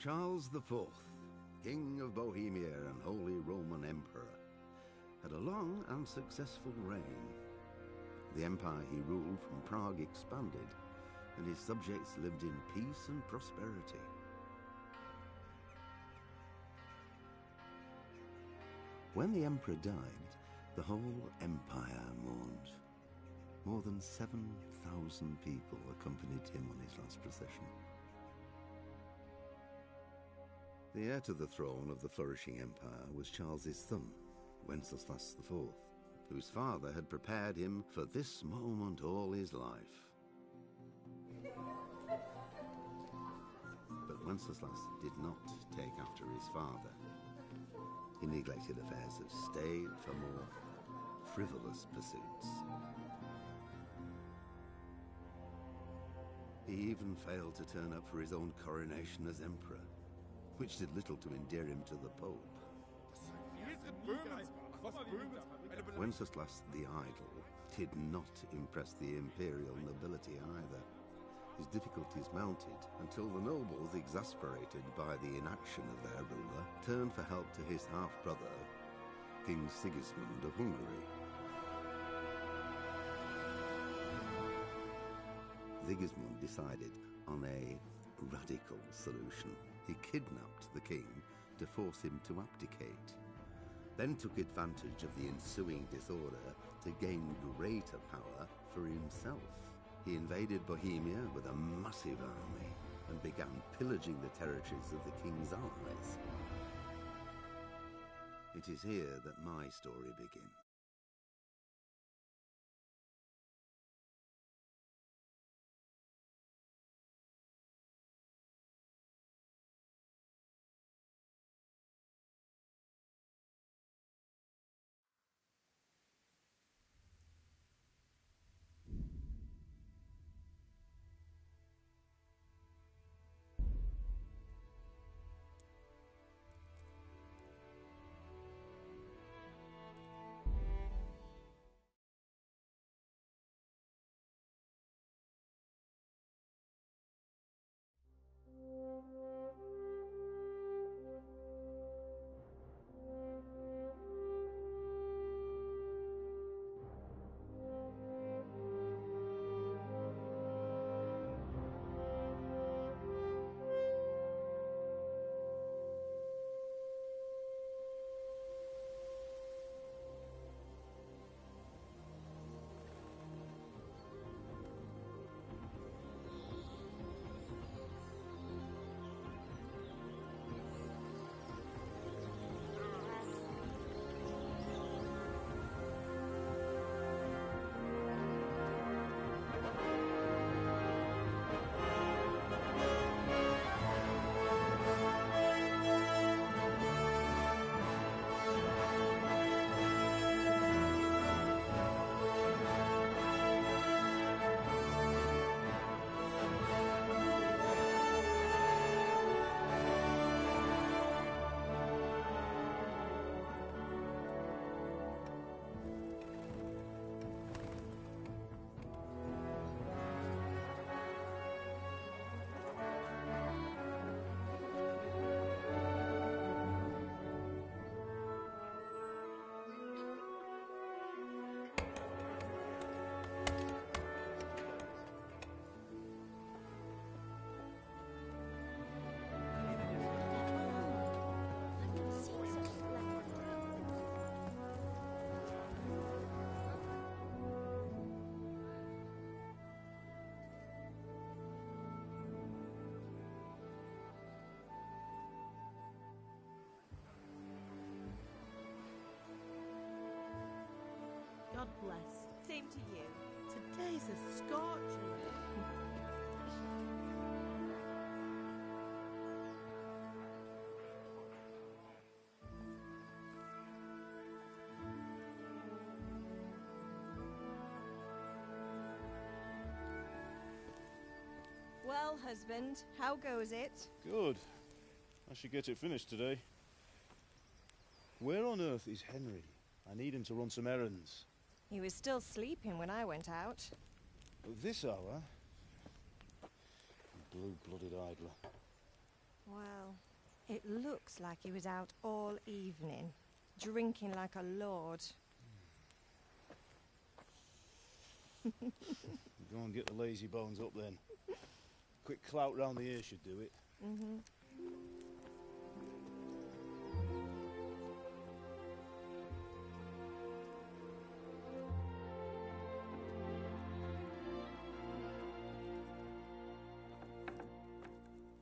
Charles IV, King of Bohemia and Holy Roman Emperor, had a long and successful reign. The empire he ruled from Prague expanded, and his subjects lived in peace and prosperity. When the emperor died, the whole empire mourned. More than 7,000 people accompanied him on his last procession. The heir to the throne of the flourishing empire was Charles's son, Wenceslas IV, whose father had prepared him for this moment all his life. But Wenceslas did not take after his father. He neglected affairs of state for more frivolous pursuits. He even failed to turn up for his own coronation as emperor, which did little to endear him to the Pope. Wenceslas the Idle did not impress the imperial nobility either. His difficulties mounted until the nobles, exasperated by the inaction of their ruler, turned for help to his half-brother, King Sigismund of Hungary. Sigismund decided on a radical solution. He kidnapped the king to force him to abdicate, then took advantage of the ensuing disorder to gain greater power for himself. He invaded Bohemia with a massive army and began pillaging the territories of the king's allies. It is here that my story begins. God bless. Same to you. Today's a scorcher. Well, husband, how goes it? Good. I should get it finished today. Where on earth is Henry? I need him to run some errands. He was still sleeping when I went out. At this hour? Blue-blooded idler. Well, it looks like he was out all evening, drinking like a lord. Go and get the lazy bones up then. Quick clout round the ear should do it. Mm-hmm.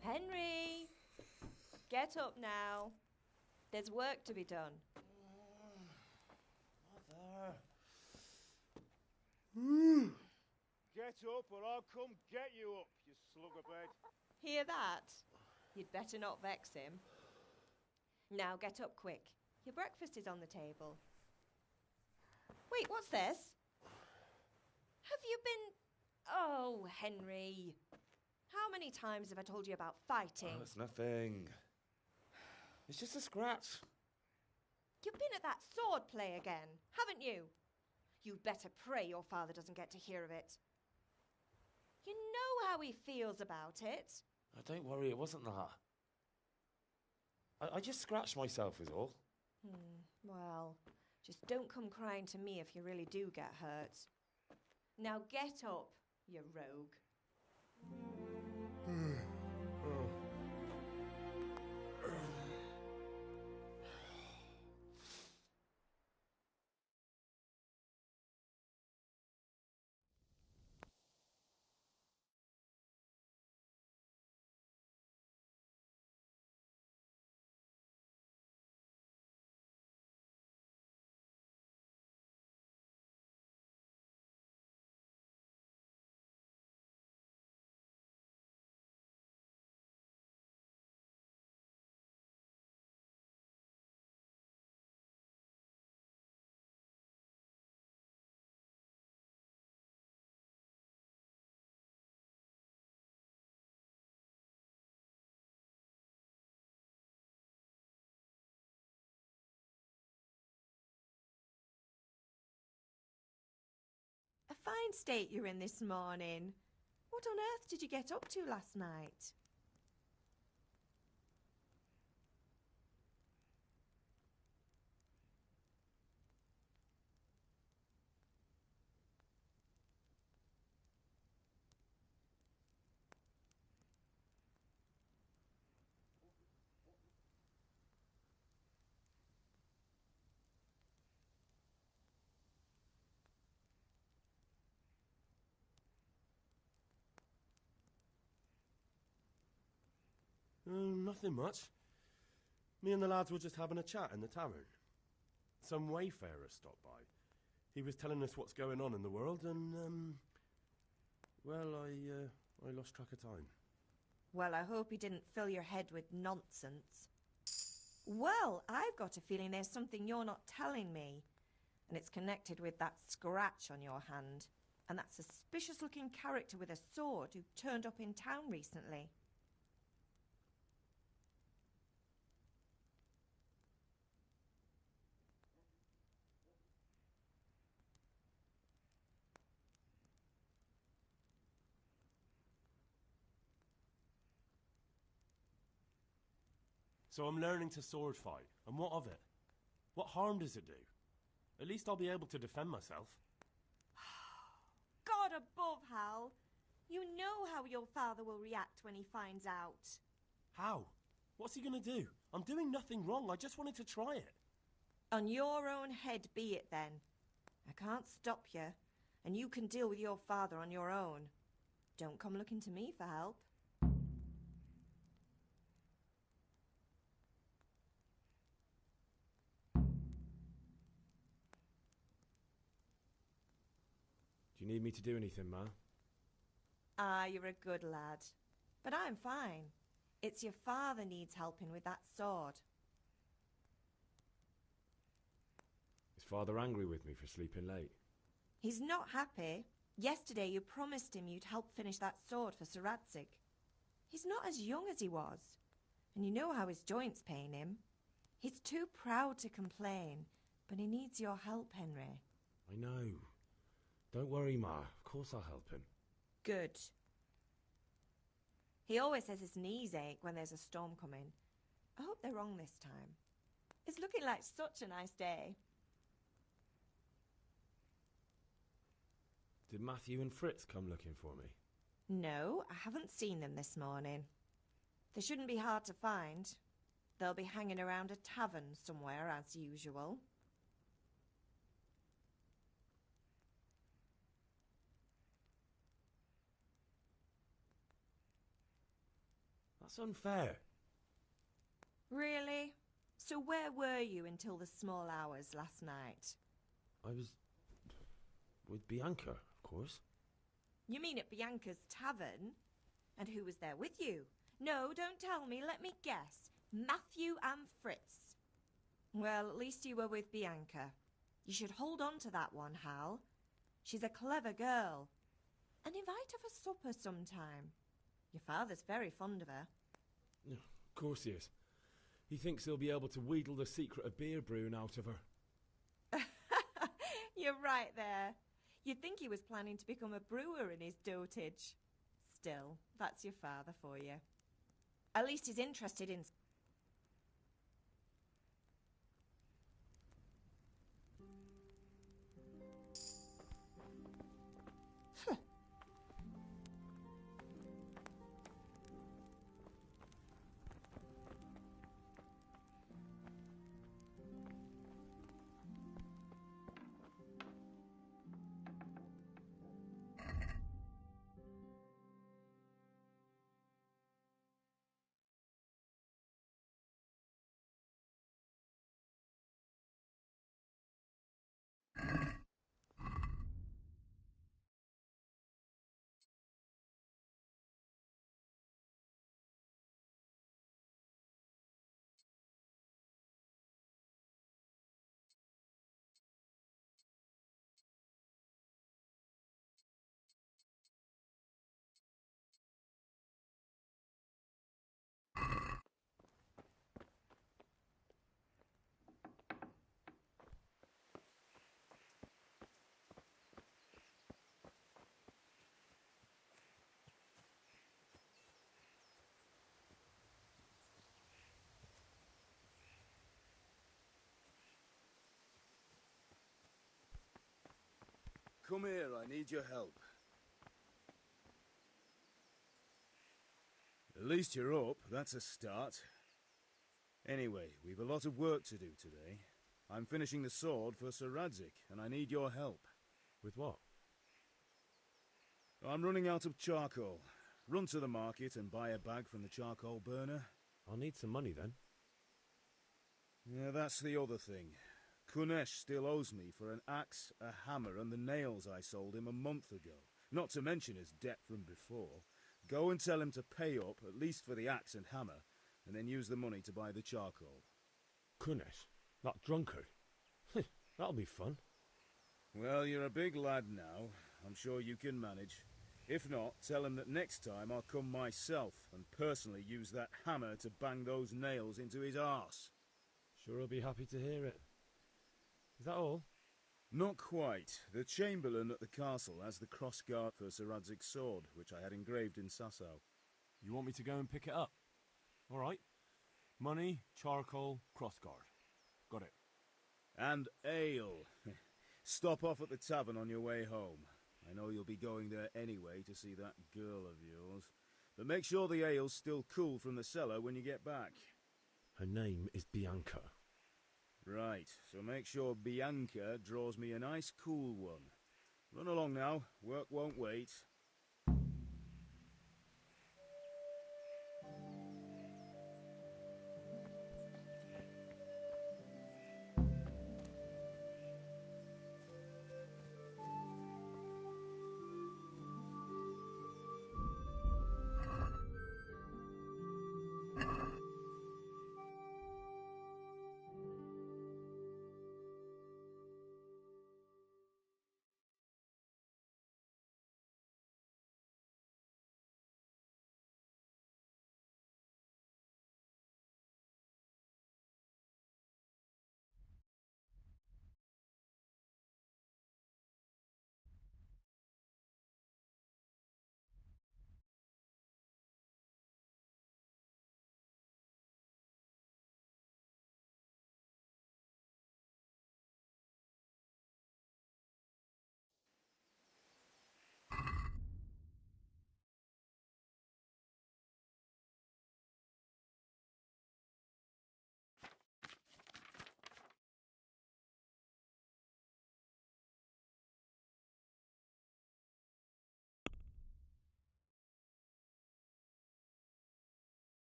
Henry! Get up now. There's work to be done. Mother. Get up or I'll come get you up, you slugabed. Hear that? You'd better not vex him. Now get up quick. Your breakfast is on the table. Wait, what's this? Have you been... Oh, Henry. How many times have I told you about fighting? Oh, it's nothing. It's just a scratch. You've been at that sword play again, haven't you? You'd better pray your father doesn't get to hear of it. You know how he feels about it. Oh, don't worry, it wasn't that. I just scratched myself is all. Well, just don't come crying to me if you really do get hurt. Now get up, you rogue. A fine state you're in this morning. What on earth did you get up to last night? Nothing much. Me and the lads were just having a chat in the tavern. Some wayfarer stopped by. He was telling us what's going on in the world and, well, I lost track of time. Well, I hope he didn't fill your head with nonsense. Well, I've got a feeling there's something you're not telling me. And it's connected with that scratch on your hand. And that suspicious-looking character with a sword who turned up in town recently. So I'm learning to sword fight, and what of it? What harm does it do? At least I'll be able to defend myself. God above, Hal. You know how your father will react when he finds out. How? What's he gonna do? I'm doing nothing wrong, I just wanted to try it. On your own head be it then. I can't stop you, and you can deal with your father on your own. Don't come looking to me for help. Do you need me to do anything, Ma? Ah, you're a good lad. But I'm fine. It's your father needs helping with that sword. Is Father angry with me for sleeping late? He's not happy. Yesterday you promised him you'd help finish that sword for Sir Radzig. He's not as young as he was. And you know how his joints pain him. He's too proud to complain, but he needs your help, Henry. I know. Don't worry, Ma. Of course I'll help him. Good. He always says his knees ache when there's a storm coming. I hope they're wrong this time. It's looking like such a nice day. Did Matthew and Fritz come looking for me? No, I haven't seen them this morning. They shouldn't be hard to find. They'll be hanging around a tavern somewhere as usual. That's unfair. Really? So where were you until the small hours last night? I was with Bianca, of course. You mean at Bianca's tavern? And who was there with you? No, don't tell me. Let me guess. Matthew and Fritz. Well, at least you were with Bianca. You should hold on to that one, Hal. She's a clever girl. And invite her for supper sometime. Your father's very fond of her. Of course he is. He thinks he'll be able to wheedle the secret of beer brewing out of her. You're right there. You'd think he was planning to become a brewer in his dotage. Still, that's your father for you. At least he's interested in... Come here, I need your help. At least you're up, that's a start. Anyway, we've a lot of work to do today. I'm finishing the sword for Sir Radzik, and I need your help. With what? I'm running out of charcoal. Run to the market and buy a bag from the charcoal burner. I'll need some money then. Yeah, that's the other thing. Kunesh still owes me for an axe, a hammer, and the nails I sold him a month ago. Not to mention his debt from before. Go and tell him to pay up, at least for the axe and hammer, and then use the money to buy the charcoal. Kunesh? That drunkard? That'll be fun. Well, you're a big lad now. I'm sure you can manage. If not, tell him that next time I'll come myself and personally use that hammer to bang those nails into his arse. Sure he'll be happy to hear it. Is that all? Not quite. The Chamberlain at the castle has the crossguard for Sir Radzig's sword, which I had engraved in Sasau. You want me to go and pick it up? All right. Money, charcoal, crossguard. Got it. And ale. Stop off at the tavern on your way home. I know you'll be going there anyway to see that girl of yours. But make sure the ale's still cool from the cellar when you get back. Her name is Bianca. Right, so make sure Bianca draws me a nice cool one. Run along now, work won't wait.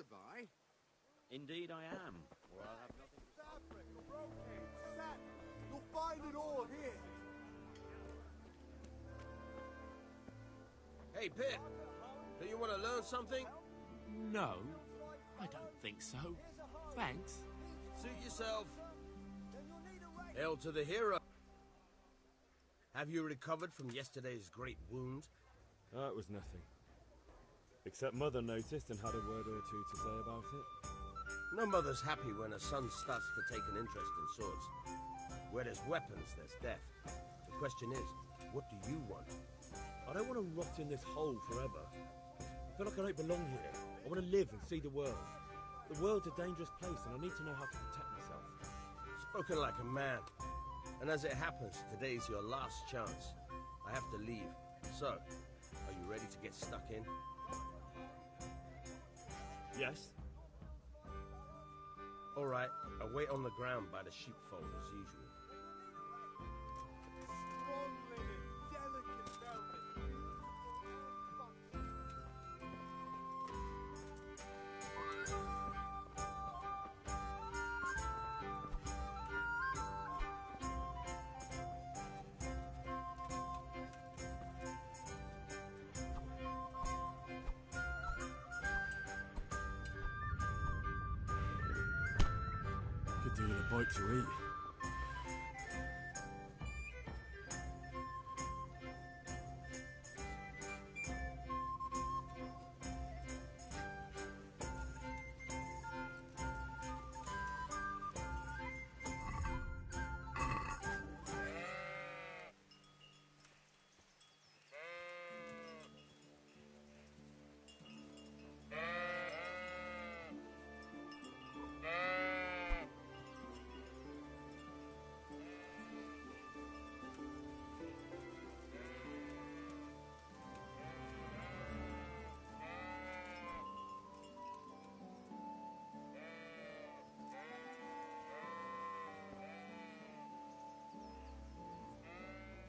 buy? Indeed I am. Or I'll have nothing to Fabric, brocade, satin. You'll find it all here. Hey, Pip. Do you want to learn something? No, I don't think so. Thanks. Suit yourself. Hail to the hero. Have you recovered from yesterday's great wound? That was nothing. Except Mother noticed and had a word or two to say about it. No mother's happy when her son starts to take an interest in swords. Where there's weapons, there's death. The question is, what do you want? I don't want to rot in this hole forever. I feel like I don't belong here. I want to live and see the world. The world's a dangerous place and I need to know how to protect myself. Spoken like a man. And as it happens, today's your last chance. I have to leave. So, are you ready to get stuck in? Yes. All right, I'll wait on the ground by the sheepfold as usual. Strong linen, delicate velvet. Could do with a bite to eat.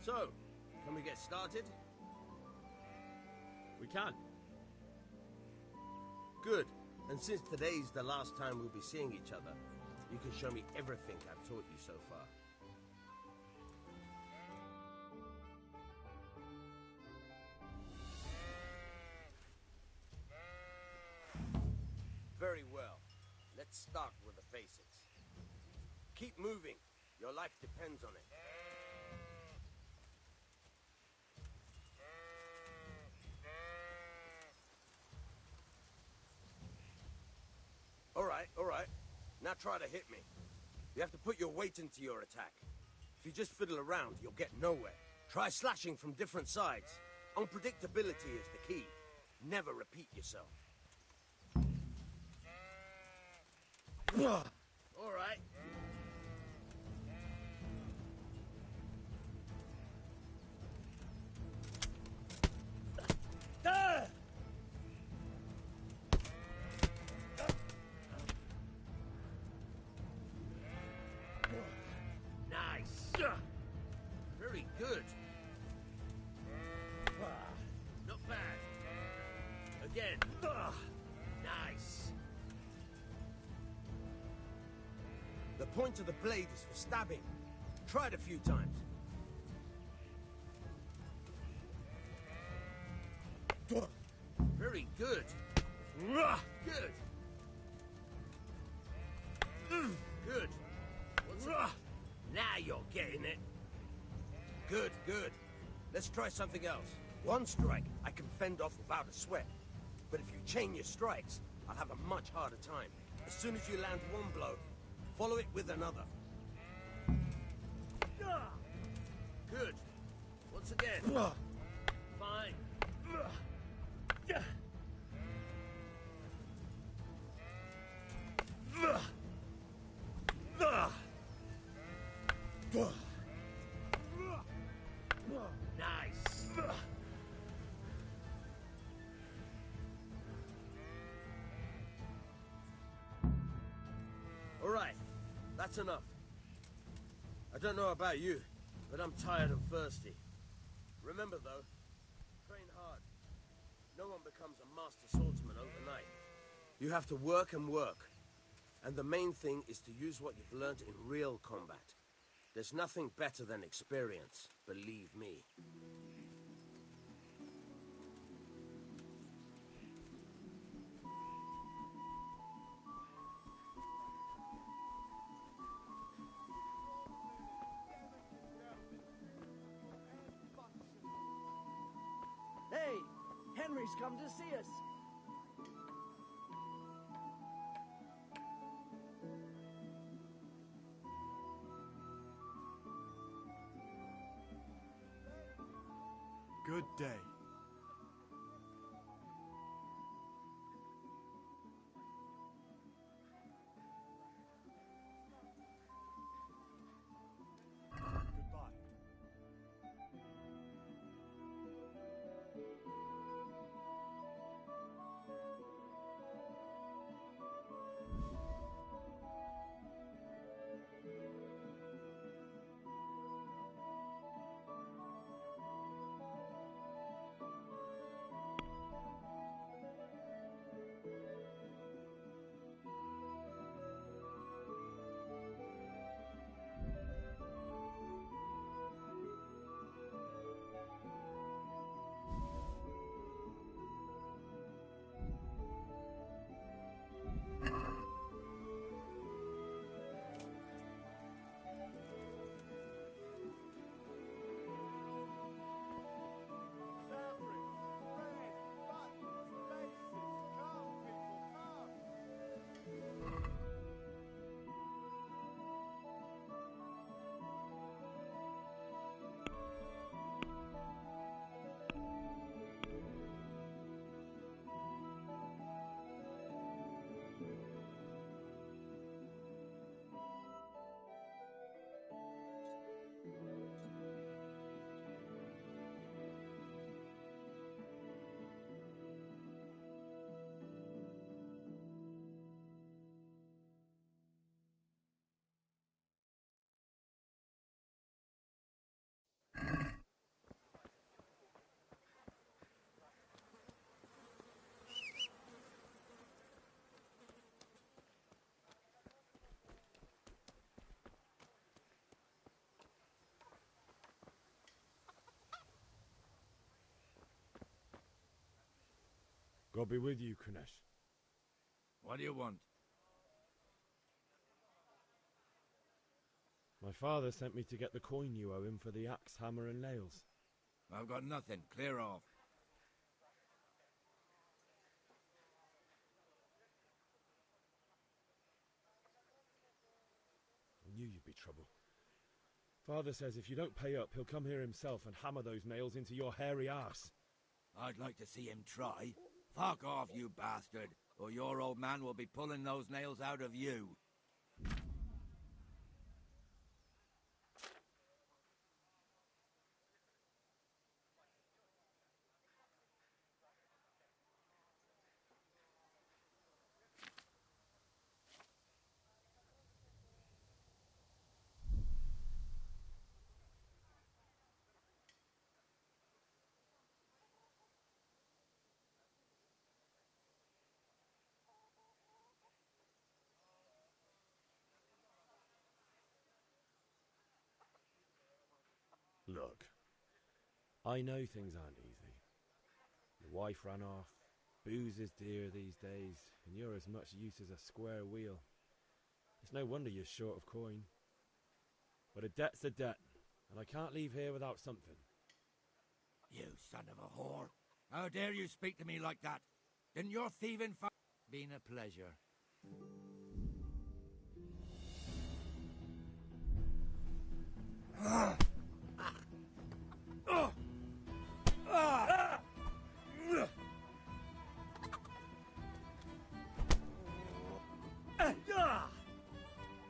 So, can we get started? We can. Good. And since today's the last time we'll be seeing each other, you can show me everything I've taught you so far. Very well. Let's start with the basics. Keep moving. Your life depends on it. All right. Now try to hit me. You have to put your weight into your attack. If you just fiddle around, you'll get nowhere. Try slashing from different sides. Unpredictability is the key. Never repeat yourself. All right. Nice. Very good. Not bad. Again. Nice. The point of the blade is for stabbing. Try it a few times. Very good. Good. Good. What's up? Now you're getting it. Good. Let's try something else. One strike, I can fend off without a sweat. But if you chain your strikes, I'll have a much harder time. As soon as you land one blow, follow it with another. Good. Once again. Fine. Nice. All right, that's enough. I don't know about you, but I'm tired and thirsty. Remember though, train hard. No one becomes a master swordsman overnight. You have to work and work. And the main thing is to use what you've learned in real combat. There's nothing better than experience, believe me. Hey, Henry's come to see us. Good day. Goodbye. God be with you, Kunesh. What do you want? My father sent me to get the coin you owe him for the axe, hammer and nails. I've got nothing. Clear off. I knew you'd be trouble. Father says if you don't pay up, he'll come here himself and hammer those nails into your hairy arse. I'd like to see him try. Fuck off, you bastard, or your old man will be pulling those nails out of you. Look, I know things aren't easy. Your wife ran off, booze is dear these days, and you're as much use as a square wheel. It's no wonder you're short of coin. But a debt's a debt, and I can't leave here without something. You son of a whore. How dare you speak to me like that? Didn't your thieving been a pleasure?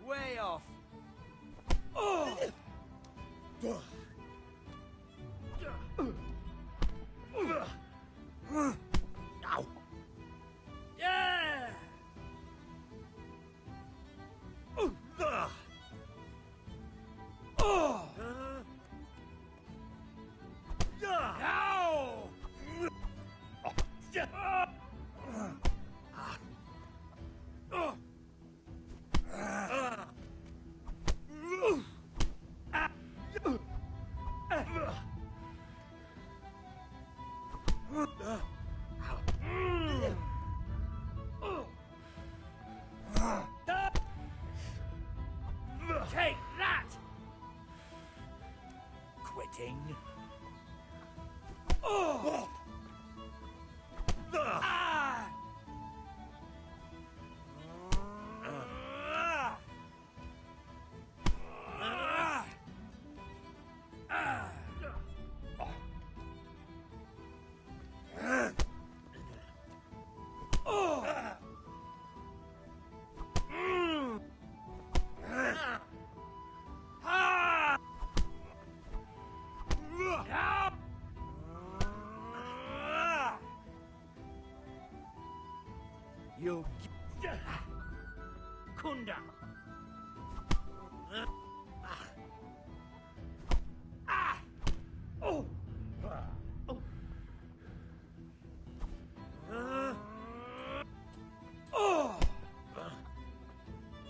Way off. Yeah! quitting? You'll Kunda.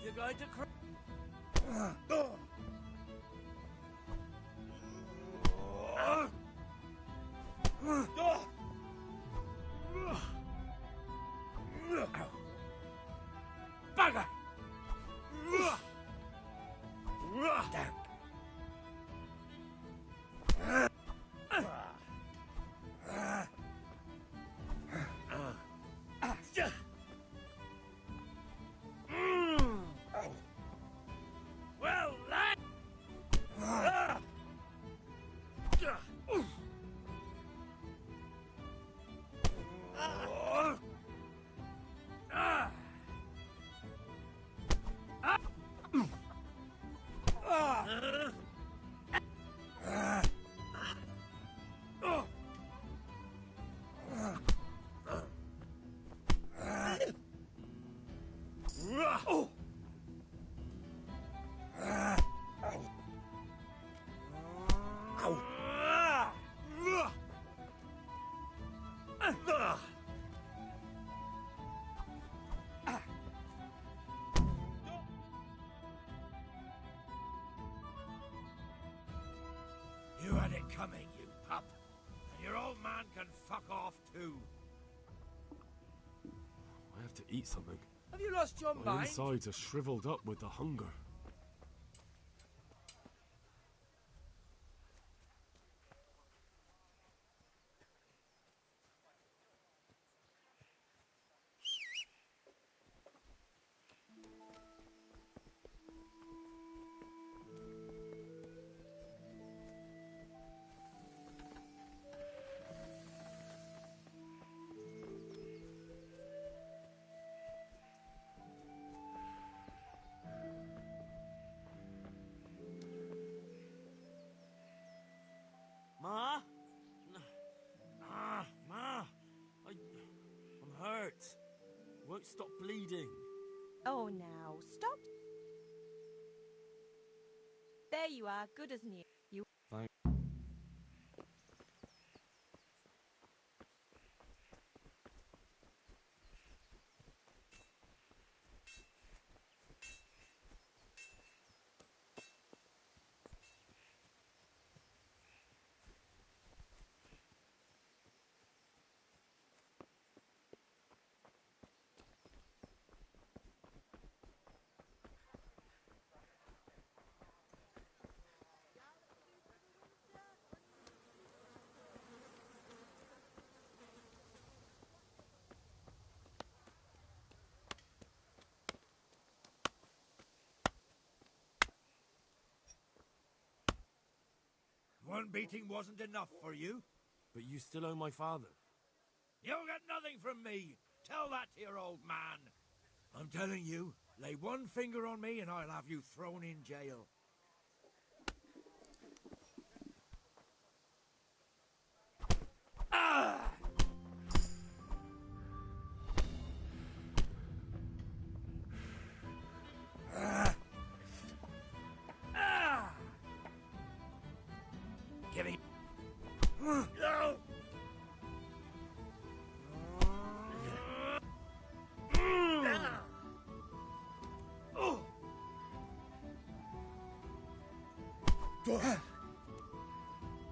You're going to cry. Bugger! Well, lad! You had it coming, you pup. And your old man can fuck off too. I have to eat something. Have you lost your My mind? insides are shriveled up with the hunger. Ma? Ma! I'm hurt. Won't stop bleeding. Oh, now, stop. There you are, good as new. You. Thank. One beating wasn't enough for you? But you still owe my father. You'll get nothing from me. Tell that to your old man. I'm telling you, lay one finger on me and I'll have you thrown in jail. Ah! Give me. No!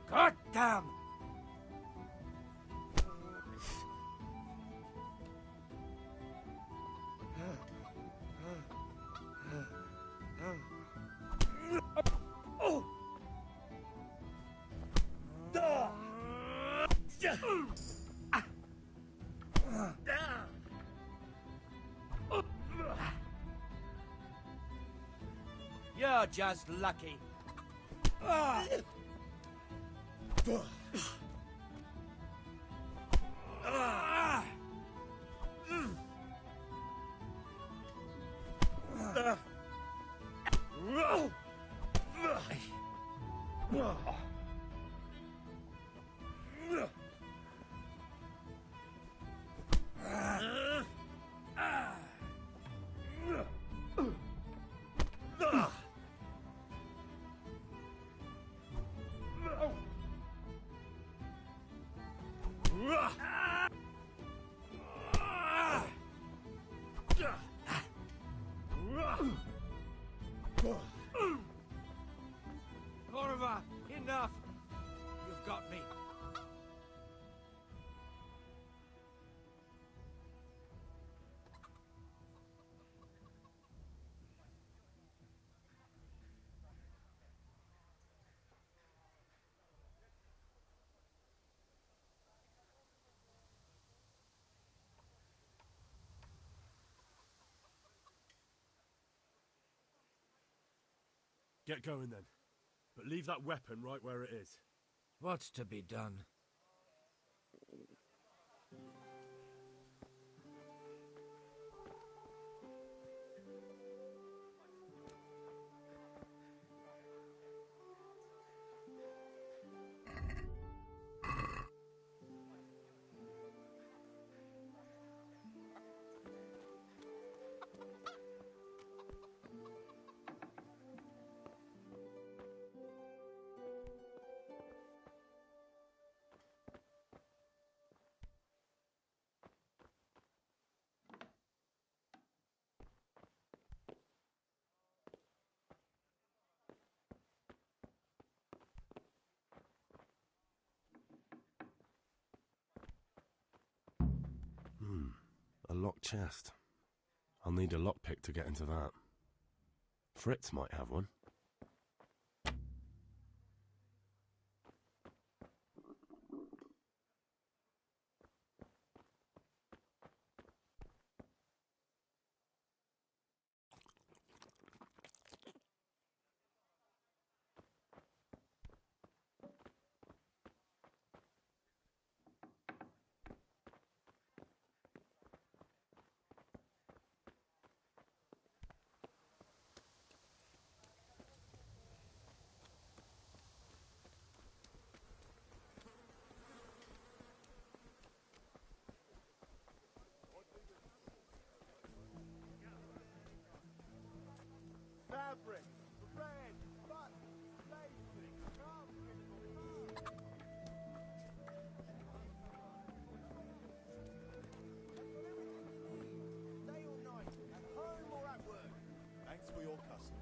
God damn! You're just lucky. Oliver, enough. You've got me. Get going then. But leave that weapon right where it is. What's to be done? A locked chest. I'll need a lockpick to get into that. Fritz might have one. Fabric, thread, button, laces, come. Day or night, at home or at work. Thanks for your custom.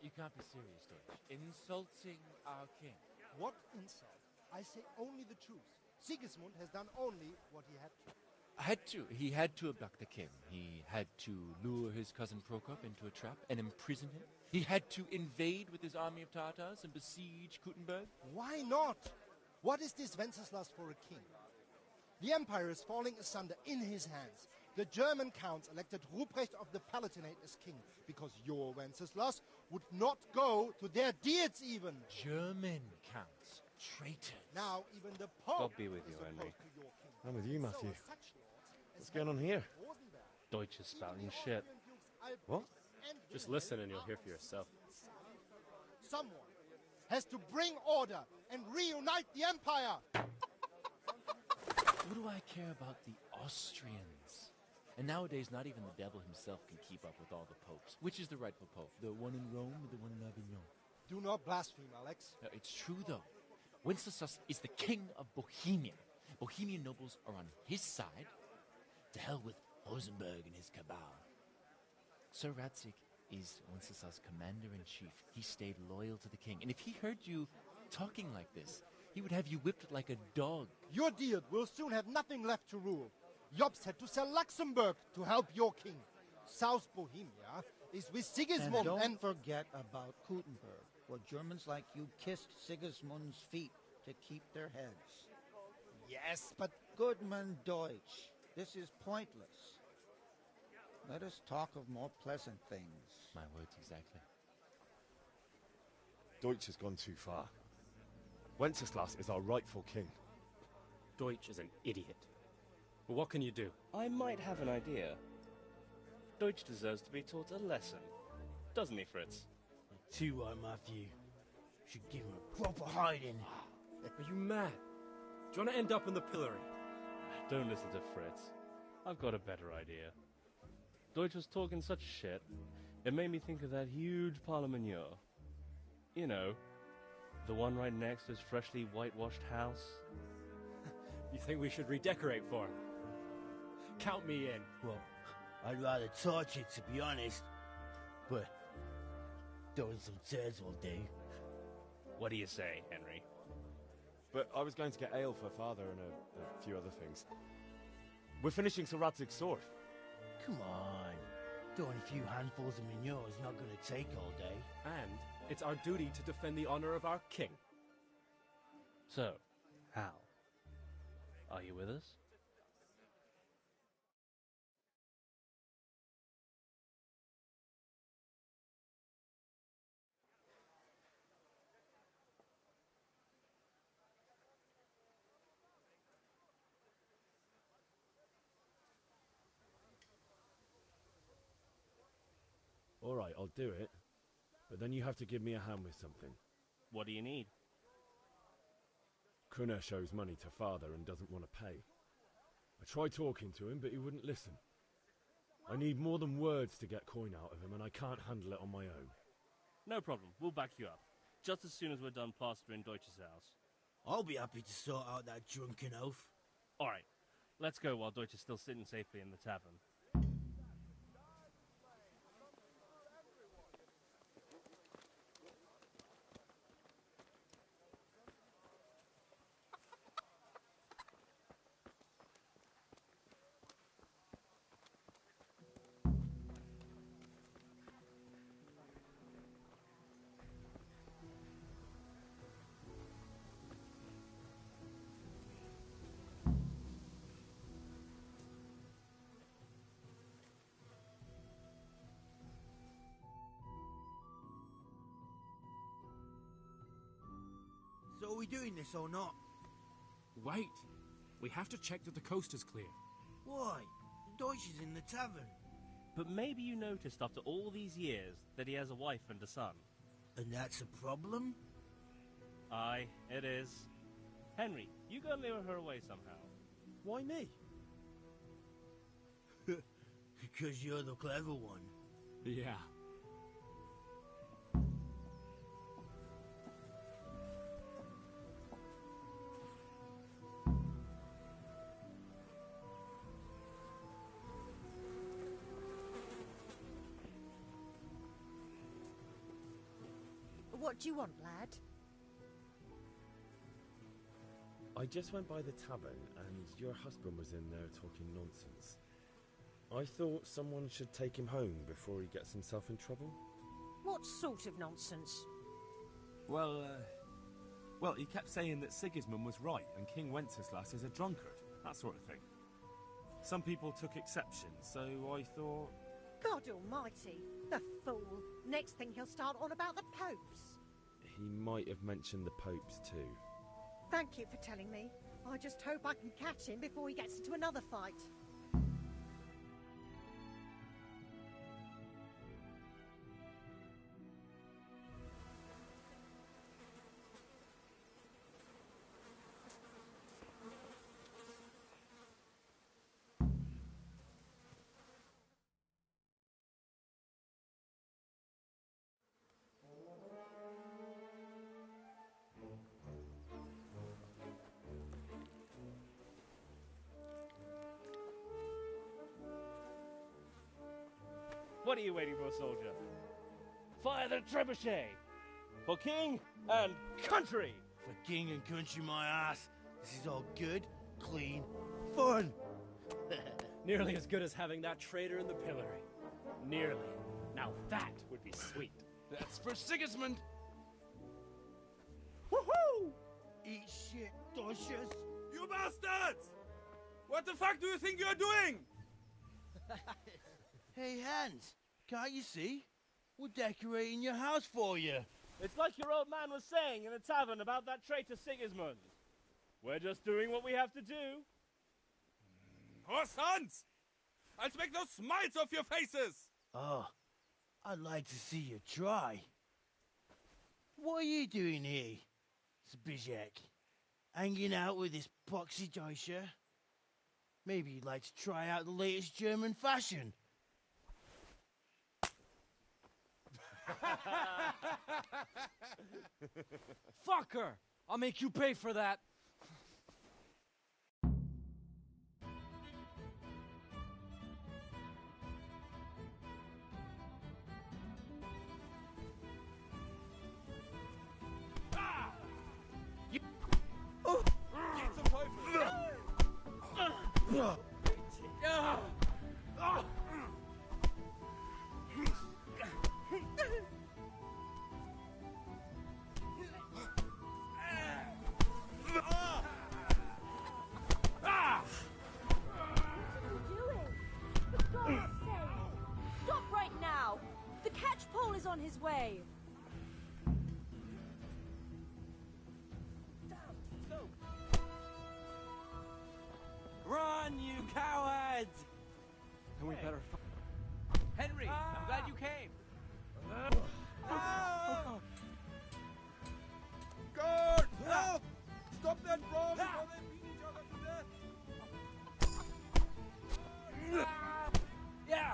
You can't be serious, Deutsch. Insulting our king. What insult? I say only the truth. Sigismund has done only what he had to. He had to abduct the king. He had to lure his cousin Prokop into a trap and imprison him. He had to invade with his army of Tatars and besiege Kuttenberg. Why not? What is this Wenceslas for a king? The empire is falling asunder in his hands. The German counts elected Ruprecht of the Palatinate as king because your Wenceslas would not go to their deeds even. German counts. Traitor. Now even the Pope God be with you, is Henry. opposed to your king. I'm with you, Matthew. So such lords What's as going on here? Rosenberg, Deutsch is spouting shit. What? Just listen and you'll hear for yourself. Someone has to bring order and reunite the empire. What do I care about the Austrians? And nowadays, not even the devil himself can keep up with all the popes. Which is the rightful pope? The one in Rome or the one in Avignon? Do not blaspheme, Alex. It's true, though. Wenceslas is the king of Bohemia. Bohemian nobles are on his side. To hell with Rosenberg and his cabal. Sir Radzig is Wenceslas' commander-in-chief. He stayed loyal to the king. And if he heard you talking like this, he would have you whipped like a dog. Your deal will soon have nothing left to rule. Jobst had to sell Luxembourg to help your king. South Bohemia is with Sigismund And don't forget about Gutenberg, where Germans like you kissed Sigismund's feet to keep their heads. Yes, but... Goodman Deutsch, this is pointless. Let us talk of more pleasant things. My words exactly. Deutsch has gone too far. Wenceslas is our rightful king. Deutsch is an idiot. But what can you do? I might have an idea. Deutsch deserves to be taught a lesson. Doesn't he, Fritz? Too right, Matthew. Should give him a proper hiding. Are you mad? Do you want to end up in the pillory? Don't listen to Fritz. I've got a better idea. Deutsch was talking such shit, it made me think of that huge parliament. You know, the one right next to his freshly whitewashed house. You think we should redecorate for him? Count me in. Well, I'd rather torch it, to be honest. But throwing some tears will do. What do you say, Henry? But I was going to get ale for father and a few other things. We're finishing Sir Radzig's sword. Come on. Throwing a few handfuls of manure is not going to take all day. And it's our duty to defend the honor of our king. So, Hal, are you with us? All right, I'll do it. But then you have to give me a hand with something. What do you need? Kunesh owes money to father and doesn't want to pay. I tried talking to him, but he wouldn't listen. I need more than words to get coin out of him, and I can't handle it on my own. No problem. We'll back you up. Just as soon as we're done plastering Deutsch's house. I'll be happy to sort out that drunken oaf. All right. Let's go while Deutsch is still sitting safely in the tavern. So are we doing this or not? Wait. We have to check that the coast is clear. Why? Deutsch is in the tavern. But maybe you noticed after all these years that he has a wife and a son. And that's a problem? Aye, it is. Henry, you go and lure her away somehow. Why me? Because you're the clever one. Yeah. What do you want, lad? I just went by the tavern and your husband was in there talking nonsense. I thought someone should take him home before he gets himself in trouble. What sort of nonsense? Well, he kept saying that Sigismund was right and King Wenceslas is a drunkard, that sort of thing. Some people took exception, so I thought... God almighty, the fool. Next thing he'll start on about the popes. He might have mentioned the popes too. Thank you for telling me. I just hope I can catch him before he gets into another fight. What are you waiting for, soldier? Fire the trebuchet! For king and country! For king and country, my ass. This is all good, clean, fun. Nearly as good as having that traitor in the pillory. Nearly. Now that would be sweet. That's for Sigismund. Woohoo! Eat shit, Dodgers. You bastards! What the fuck do you think you're doing? Hey, Hans, can't you see? We're decorating your house for you. It's like your old man was saying in the tavern about that traitor Sigismund. We're just doing what we have to do. Oh, sons! I'll make those smiles off your faces! Oh, I'd like to see you try. What are you doing here, Zbigniew? Hanging out with this poxy Deutscher? Maybe you'd like to try out the latest German fashion. Fucker! I'll make you pay for that. Get some Teufel! Stop right now! The catch pole is on his way! Run, you cowards! And we better. Henry, I'm glad you came. Guard! Help! Stop that brawl before they beat each other to death! Yeah!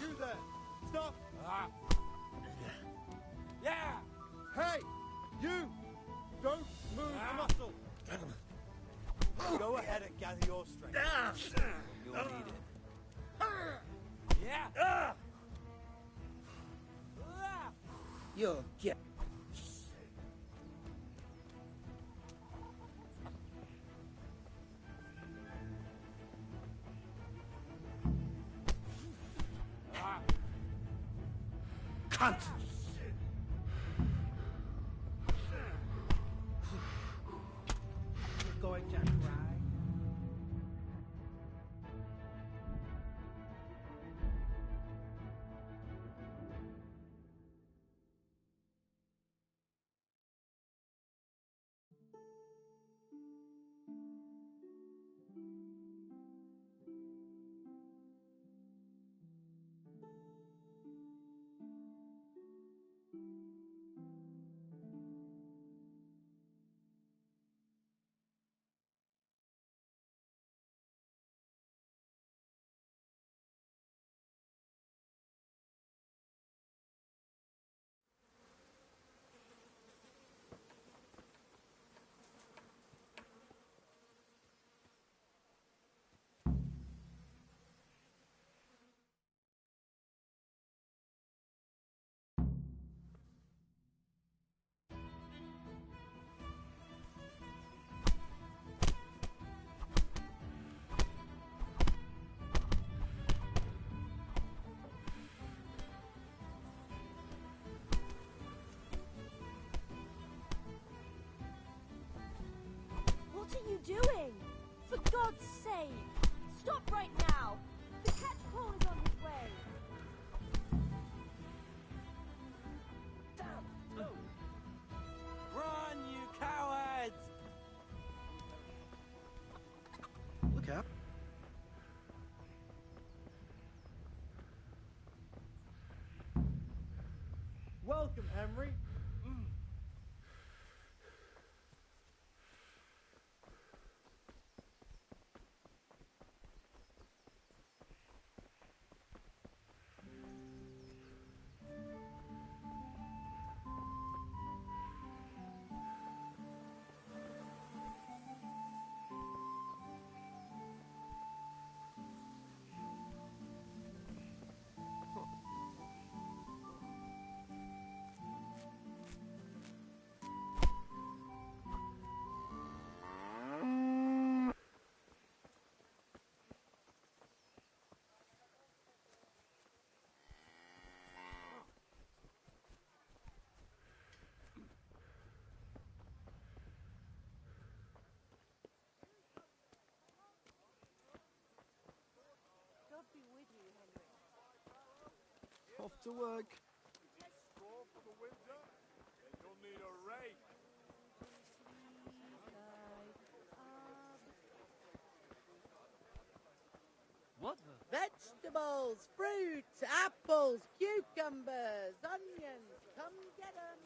You there! Stop! Yeah! Hey! You! Don't move a muscle! Go ahead and gather your strength. You'll need it. Yeah! You'll get. Cunt! You're going to cry. What are you doing? For God's sake! Stop right now! The catch pole is on his way! Run, you cowards! Look out. Welcome, Henry. Off to work. Score for the winter, then you'll need a rake. What? Vegetables, fruits, apples, cucumbers, onions. Come get 'em.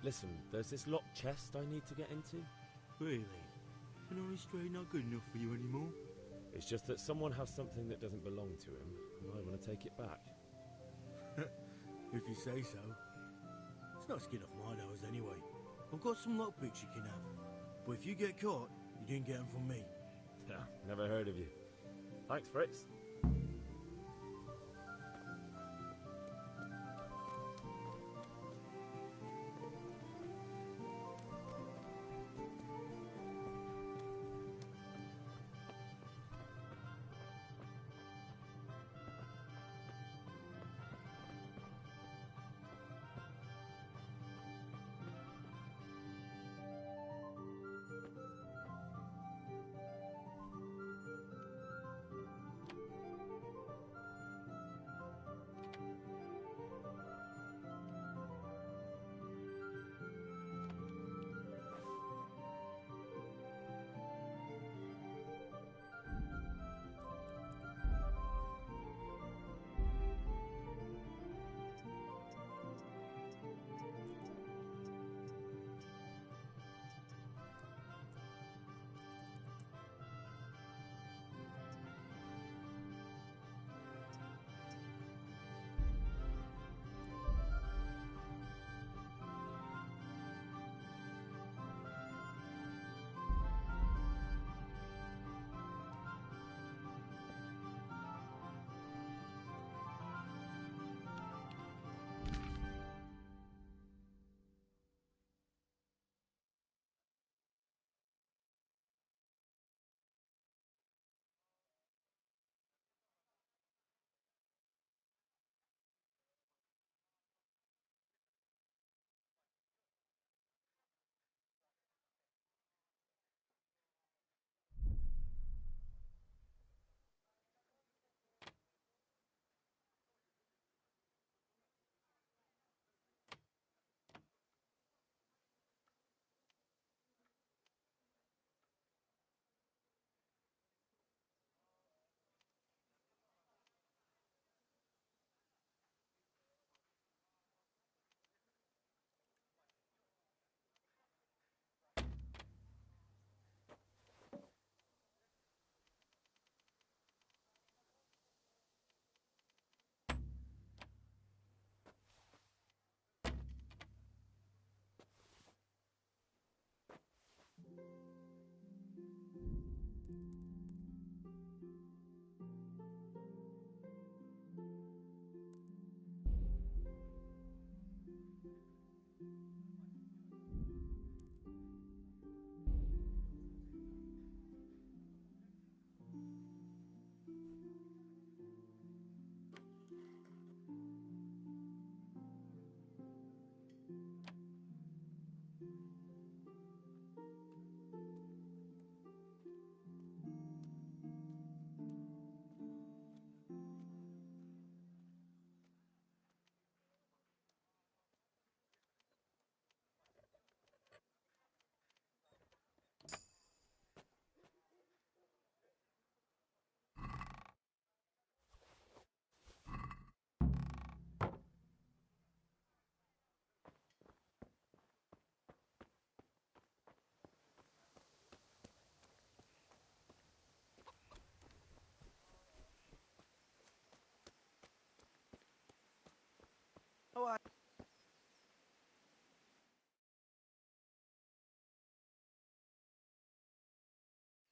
Listen, there's this locked chest I need to get into. Really? Can I straight not good enough for you anymore? It's just that someone has something that doesn't belong to him, and I want to take it back. If you say so. It's not skin off my nose anyway. I've got some lockpicks you can have. But if you get caught, you didn't get them from me. Never heard of you. Thanks, Fritz.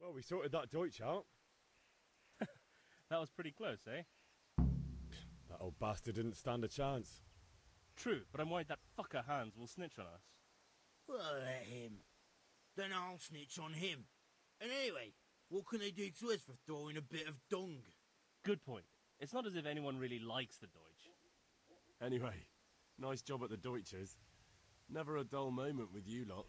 Well, we sorted that Deutsch out. That was pretty close, eh? That old bastard didn't stand a chance. True, but I'm worried that fucker Hans will snitch on us. Well, let him. Then I'll snitch on him. And anyway, what can they do to us for throwing a bit of dung? Good point. It's not as if anyone really likes the Deutsch. Anyway, nice job at the Deutschers. Never a dull moment with you lot.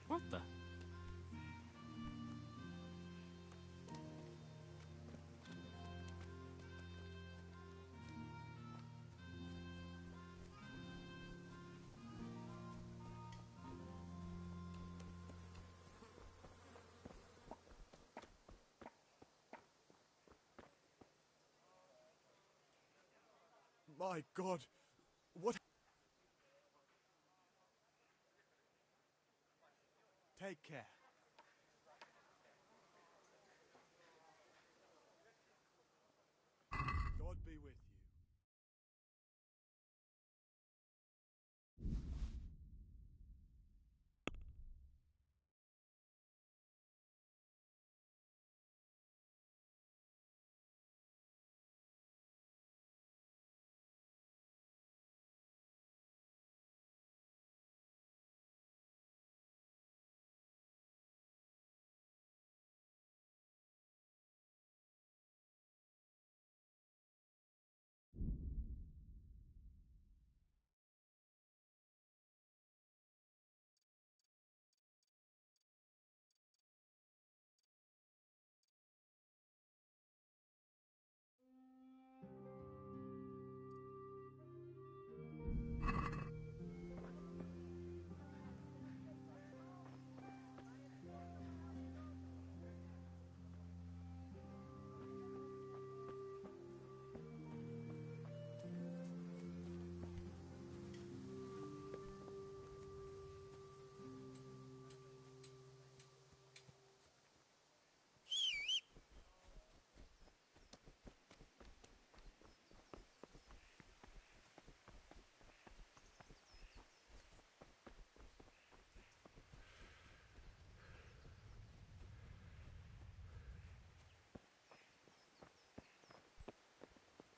What the? My God, what? Take care. God be with you.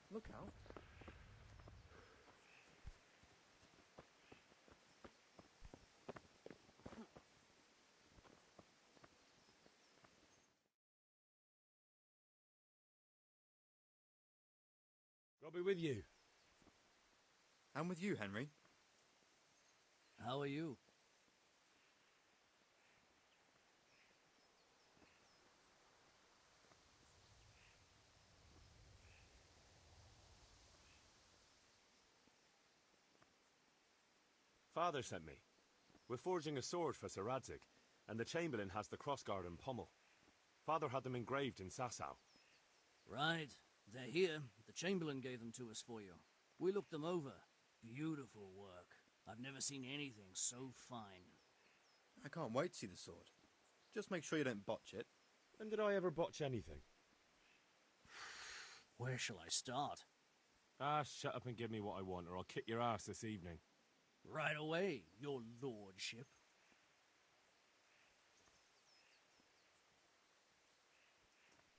Look out. God be with you. And with you, Henry. How are you? Father sent me. We're forging a sword for Sir Radzig, and the Chamberlain has the crossguard and pommel. Father had them engraved in Sasau. Right. They're here. The Chamberlain gave them to us for you. We looked them over. Beautiful work. I've never seen anything so fine. I can't wait to see the sword. Just make sure you don't botch it. When did I ever botch anything? Where shall I start? Ah, shut up and give me what I want, or I'll kick your ass this evening. Right away, your lordship.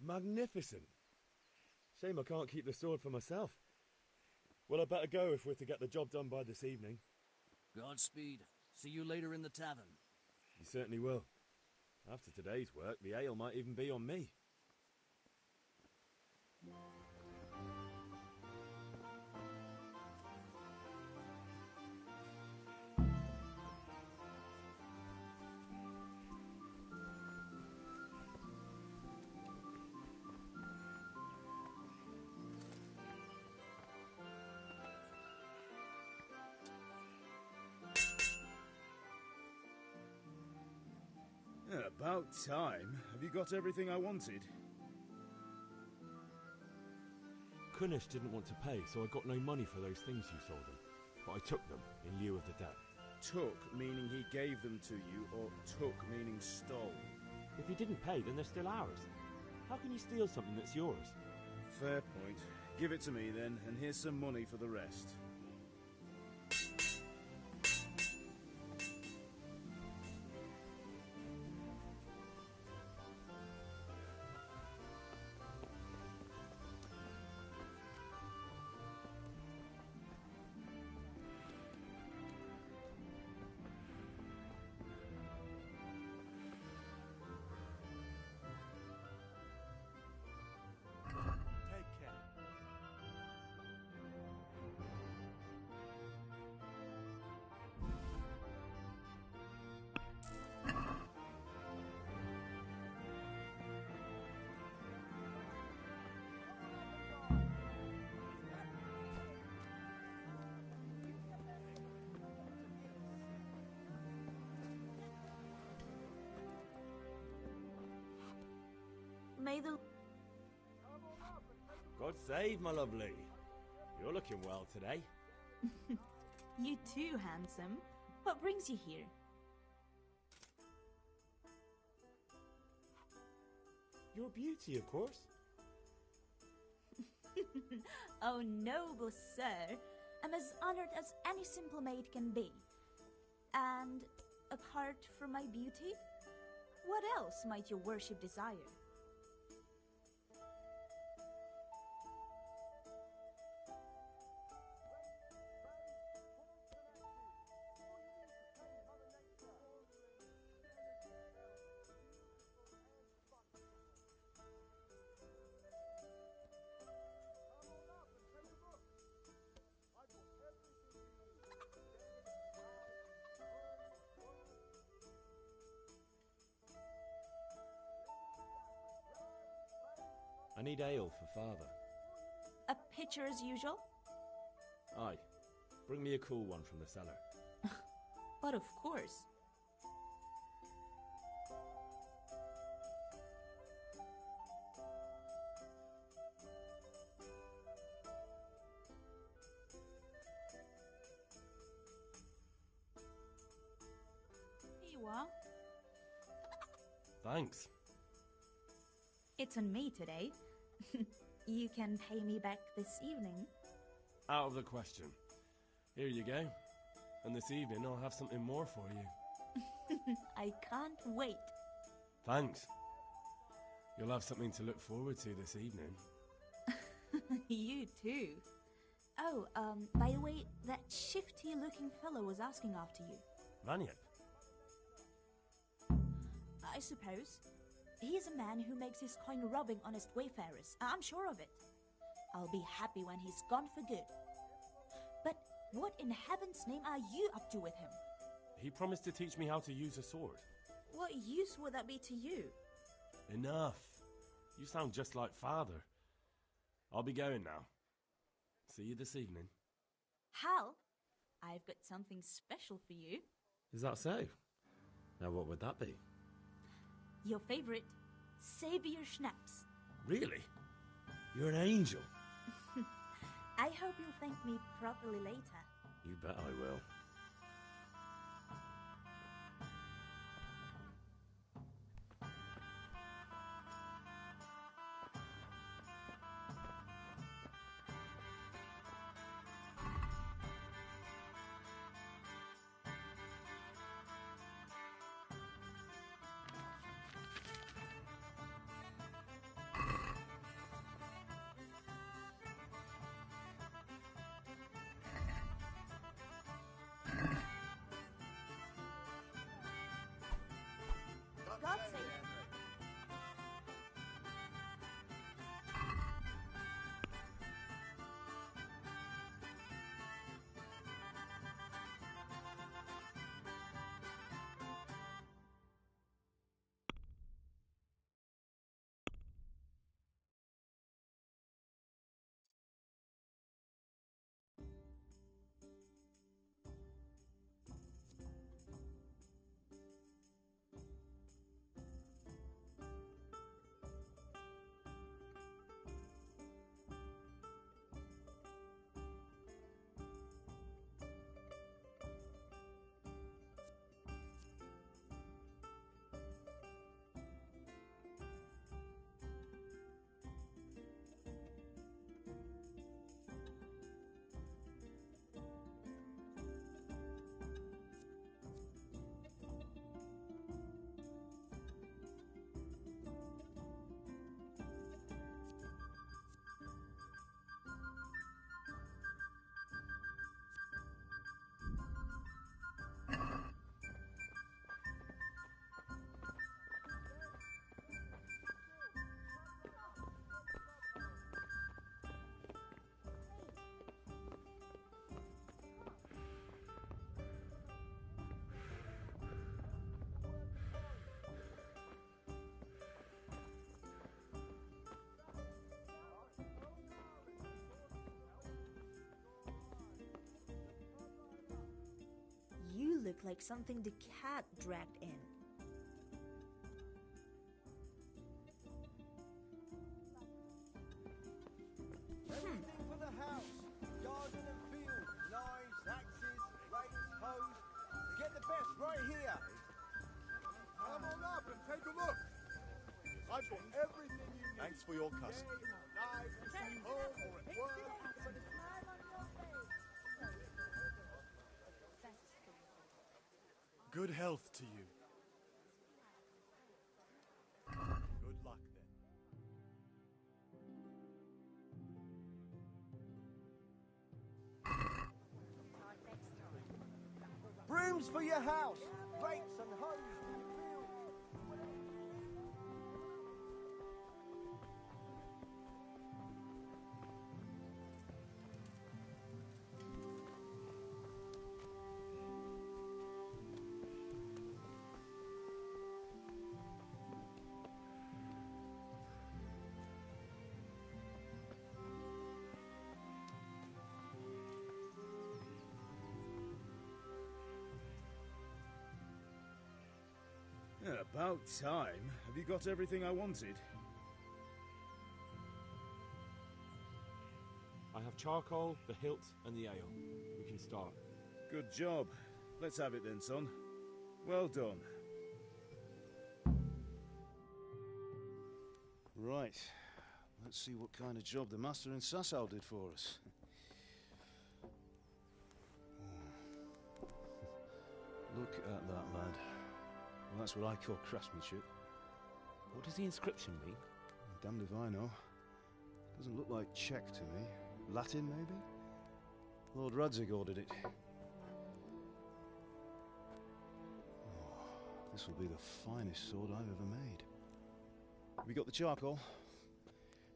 Magnificent. Shame I can't keep the sword for myself. Well, I better go if we're to get the job done by this evening. Godspeed. See you later in the tavern. You certainly will. After today's work, the ale might even be on me. About time. Have you got everything I wanted? Kunish didn't want to pay, so I got no money for those things you sold him. But I took them in lieu of the debt. Took, meaning he gave them to you, or took, meaning stole? If he didn't pay, then they're still ours. How can you steal something that's yours? Fair point. Give it to me then, and here's some money for the rest. Take care. May the... God save, my lovely. You're looking well today. You too, handsome. What brings you here? Your beauty, of course. Oh, noble sir. I'm as honored as any simple maid can be. And apart from my beauty, what else might your worship desire? I need ale for father. A pitcher as usual? Aye. Bring me a cool one from the cellar. But of course. Here you are. Thanks. It's on me today. You can pay me back this evening. Out of the question. Here you go. And this evening I'll have something more for you. I can't wait. Thanks. You'll have something to look forward to this evening. You too. Oh, by the way, that shifty-looking fellow was asking after you. Vanyek? I suppose. He's a man who makes his coin robbing honest wayfarers. I'm sure of it. I'll be happy when he's gone for good. But what in heaven's name are you up to with him? He promised to teach me how to use a sword. What use would that be to you? Enough. You sound just like father. I'll be going now. See you this evening. Hal, I've got something special for you. Is that so? Now what would that be? Your favorite, Savior Schnapps. Really? You're an angel. I hope you'll thank me properly later. You bet I will. look like something the cat dragged in. Everything for the house. Garden and field. Knives, axes, rakes, hoes. Get the best right here. Come on up and take a look. I've got everything you need. Thanks for your custom. Knives to send home or at work. Good health to you. Good luck then. Brooms for your house. Rakes and hoes for your field. Yeah, about time. Have you got everything I wanted? I have charcoal, the hilt, and the ale. We can start. Good job. Let's have it then, son. Well done. Right. Let's see what kind of job the master in Sasau did for us. Look at that, lad. Well, that's what I call craftsmanship. What does the inscription mean? Damned if I know. Doesn't look like Czech to me. Latin, maybe? Lord Radzig ordered it. Oh, this will be the finest sword I've ever made. Have you got the charcoal?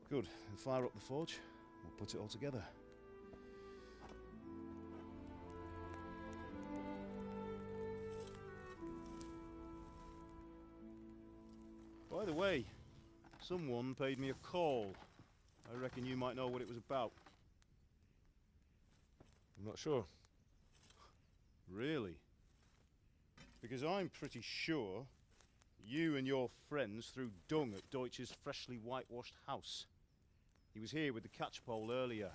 Good. Then fire up the forge. We'll put it all together. By the way, someone paid me a call. I reckon you might know what it was about. I'm not sure. Really? Because I'm pretty sure you and your friends threw dung at Deutsch's freshly whitewashed house. He was here with the catchpole earlier,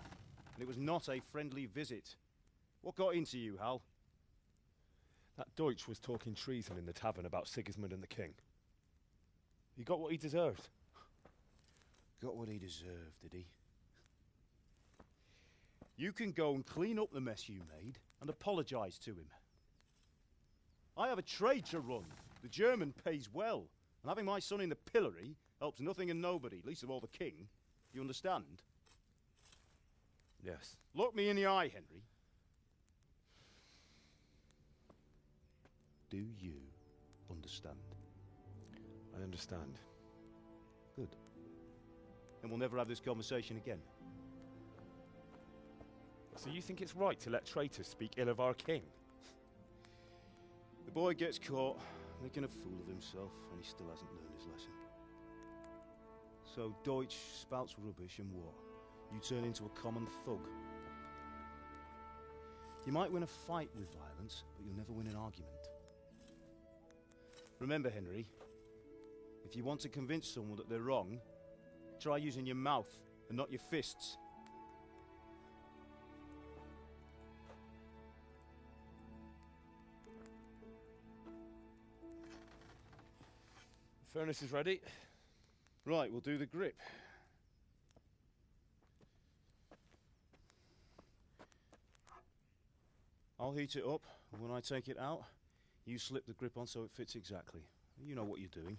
and it was not a friendly visit. What got into you, Hal? That Deutsch was talking treason in the tavern about Sigismund and the king. He got what he deserved. Got what he deserved, did he? You can go and clean up the mess you made and apologise to him. I have a trade to run. The German pays well, and having my son in the pillory helps nothing and nobody, least of all the king. You understand? Yes. Look me in the eye, Henry. Do you understand? I understand. Good. Then we'll never have this conversation again. So you think it's right to let traitors speak ill of our king? The boy gets caught, making a fool of himself, and he still hasn't learned his lesson. So Deutsch spouts rubbish, and what? You turn into a common thug. You might win a fight with violence, but you'll never win an argument. Remember, Henry, if you want to convince someone that they're wrong, try using your mouth and not your fists. The furnace is ready. Right, we'll do the grip. I'll heat it up, and when I take it out, you slip the grip on so it fits exactly. You know what you're doing.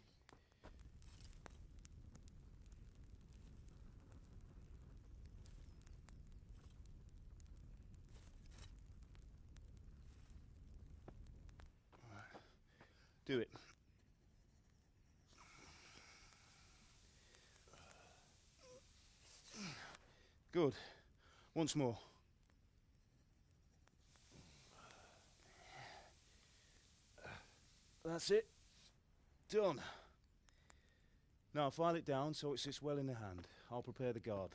Do it. Good. Once more. That's it. Done. Now file it down so it sits well in the hand. I'll prepare the guard.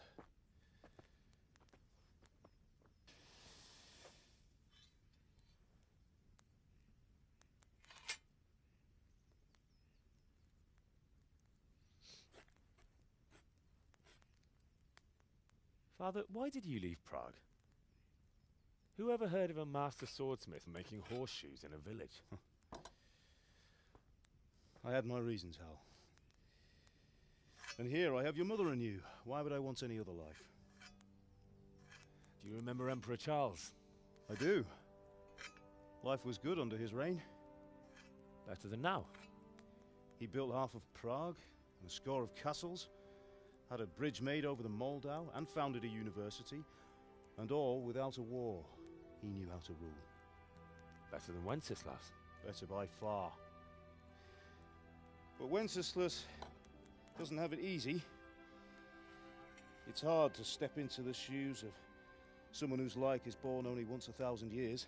Father, why did you leave Prague? Who ever heard of a master swordsmith making horseshoes in a village? I had my reasons, Hal. And here I have your mother and you. Why would I want any other life? Do you remember Emperor Charles? I do. Life was good under his reign. Better than now. He built half of Prague and a score of castles, had a bridge made over the Moldau, and founded a university, and all without a war. He knew how to rule. Better than Wenceslas. Better by far. But Wenceslas doesn't have it easy. It's hard to step into the shoes of someone whose like is born only once 1,000 years.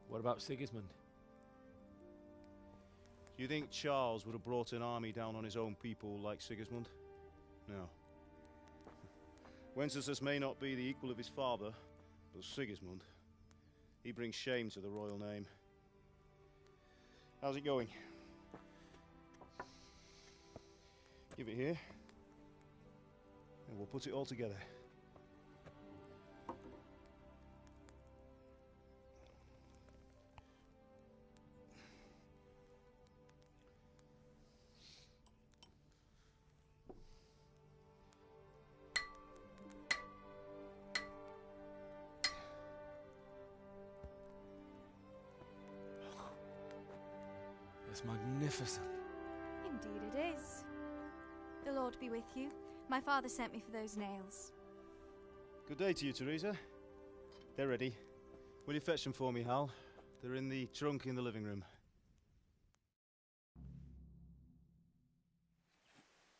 What about Sigismund? Do you think Charles would have brought an army down on his own people like Sigismund? No. Wenceslas may not be the equal of his father, but Sigismund, he brings shame to the royal name. How's it going? Give it here, and we'll put it all together. It's magnificent. Indeed it is. The Lord be with you. My father sent me for those nails. Good day to you, Teresa. They're ready. Will you fetch them for me, Hal? They're in the trunk in the living room.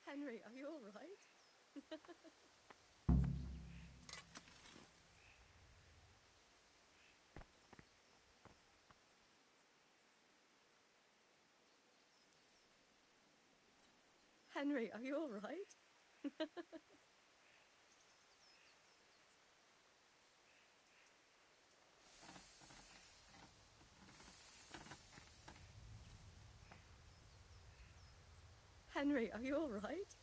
Henry, are you all right? Henry, are you all right? Henry, are you all right?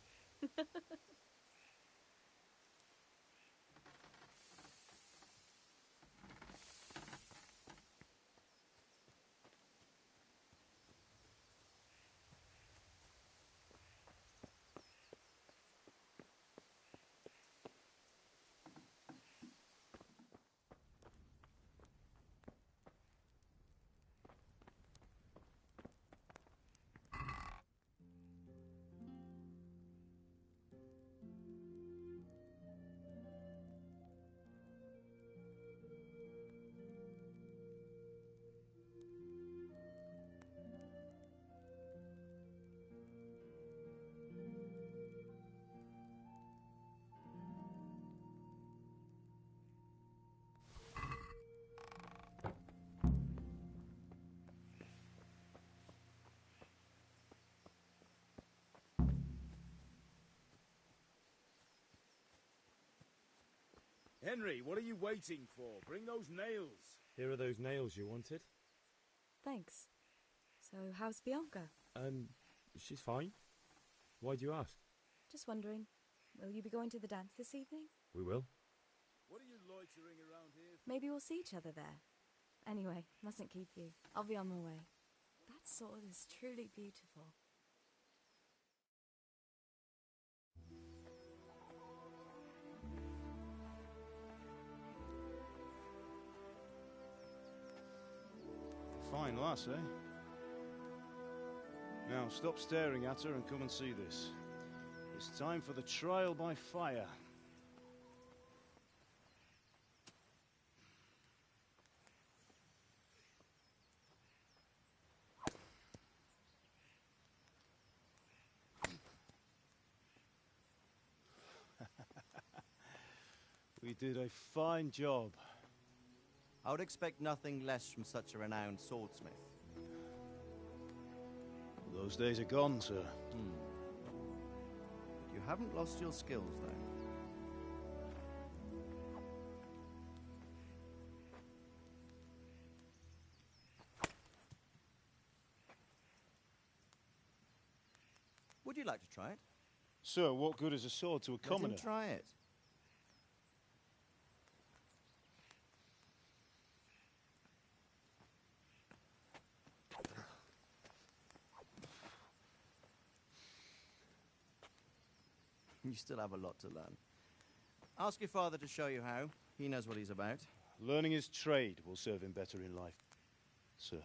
Henry, what are you waiting for? Bring those nails. Here are those nails you wanted. Thanks. So, how's Bianca? She's fine. Why do you ask? Just wondering, will you be going to the dance this evening? We will. What are you loitering around here for? Maybe we'll see each other there. Anyway, mustn't keep you. I'll be on my way. That sword is truly beautiful. Fine lass, eh? Now, stop staring at her and come and see this. It's time for the trial by fire. We did a fine job. I would expect nothing less from such a renowned swordsmith. Those days are gone, sir. You haven't lost your skills, though. Would you like to try it? Sir, what good is a sword to a commoner? Let him try it. You still have a lot to learn. Ask your father to show you how. He knows what he's about. Learning his trade will serve him better in life, sir.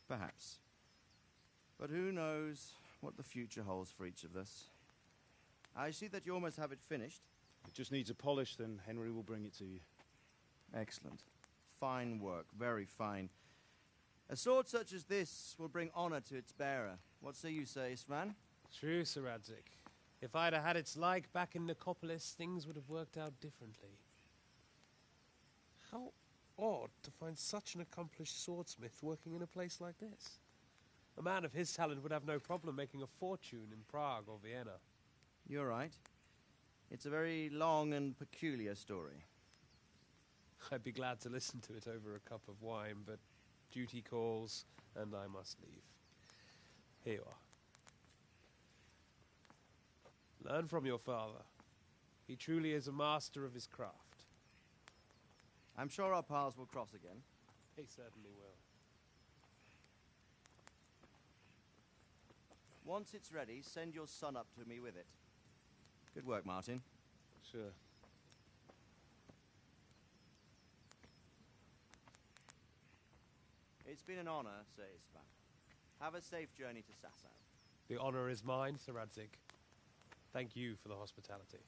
Perhaps. But who knows what the future holds for each of us. I see that you almost have it finished. It just needs a polish, then Henry will bring it to you. Excellent. Fine work, very fine. A sword such as this will bring honor to its bearer. What say you, Svan? True, Sir Radzik. If I'd have had its like back in Nicopolis, things would have worked out differently. How odd to find such an accomplished swordsmith working in a place like this. A man of his talent would have no problem making a fortune in Prague or Vienna. You're right. It's a very long and peculiar story. I'd be glad to listen to it over a cup of wine, but duty calls, and I must leave. Here you are. Learn from your father. He truly is a master of his craft. I'm sure our paths will cross again. He certainly will. Once it's ready, send your son up to me with it. Good work, Martin. Sure. It's been an honor, Sir Isvan. Have a safe journey to Sasau. The honor is mine, Sir Radzik. Thank you for the hospitality.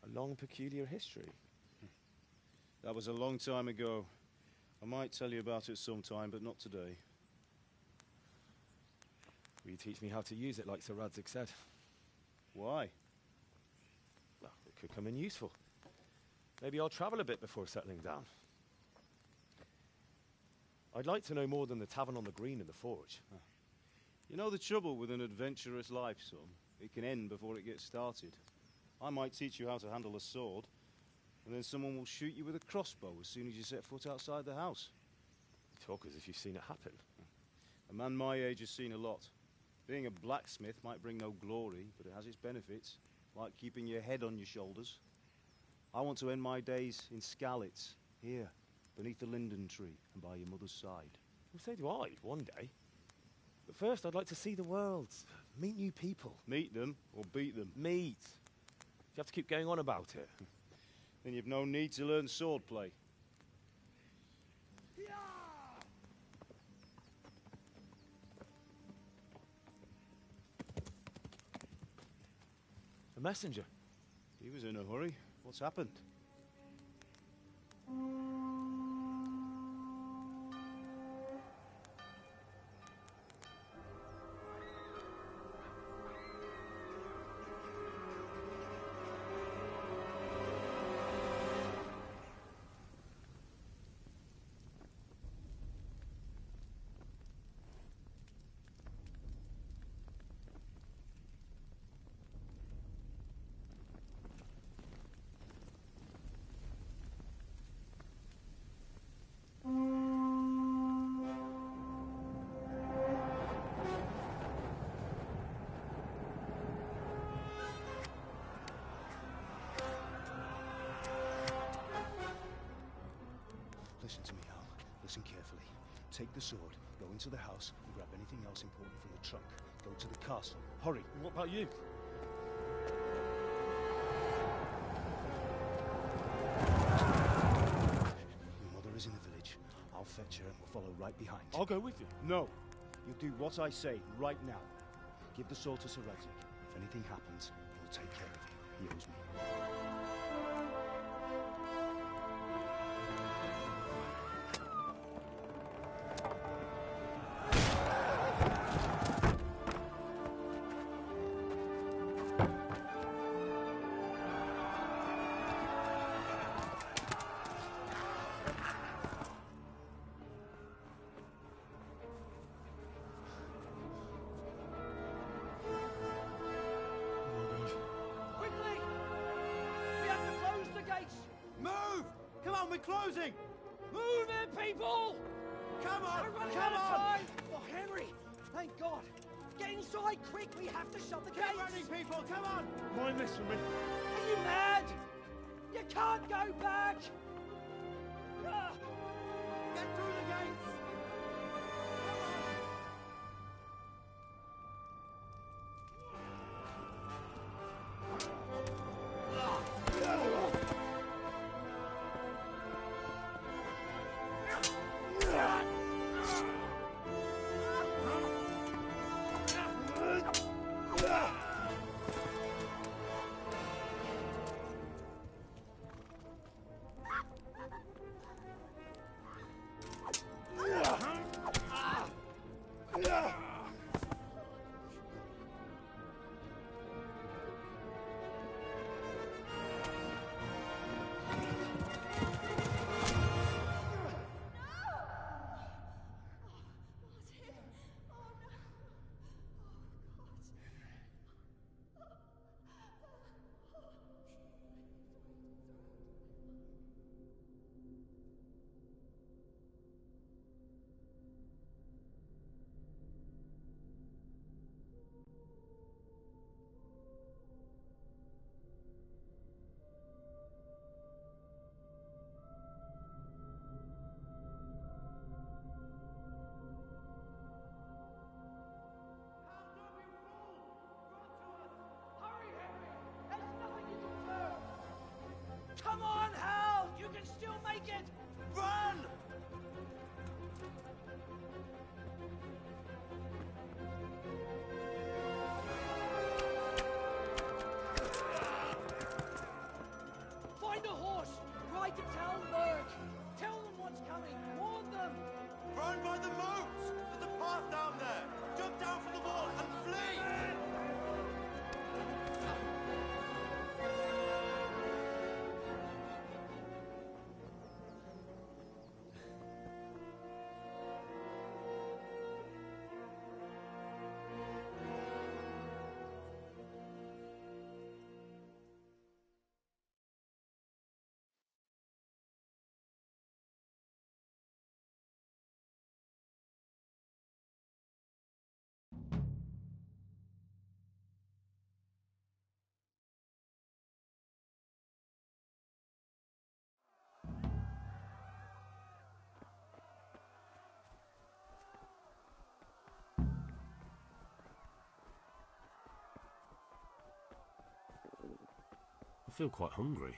A long, peculiar history. That was a long time ago. I might tell you about it sometime, but not today. Will you teach me how to use it like Sir Radzik said? Why? Well, it could come in useful. Maybe I'll travel a bit before settling down. I'd like to know more than the tavern on the green and the forge. You know the trouble with an adventurous life, son? It can end before it gets started. I might teach you how to handle a sword, and then someone will shoot you with a crossbow as soon as you set foot outside the house. You talk as if you've seen it happen. A man my age has seen a lot. Being a blacksmith might bring no glory, but it has its benefits, like keeping your head on your shoulders. I want to end my days in Skalitz, here, beneath the linden tree and by your mother's side. Well, so do I, one day. But first, I'd like to see the world, meet new people. Meet them or beat them? Meet. You have to keep going on about it. Then you've no need to learn swordplay. A messenger. He was in a hurry. What's happened? Listen to me, Hal. Listen carefully. Take the sword, go into the house, and grab anything else important from the trunk. Go to the castle. Hurry. What about you? Your mother is in the village. I'll fetch her and we'll follow right behind. I'll go with you. No. You'll do what I say right now. Give the sword to Sir Radzik. If anything happens, he'll take care of you. He owes me. Closing! Move it, people! Come on! We're running Come out of on! time! Oh, Henry! Thank God! Get inside, quick! We have to shut the gates! Get running, people! Come on! Mind this for me. Are you mad? You can't go back! Get through the gates! feel quite hungry.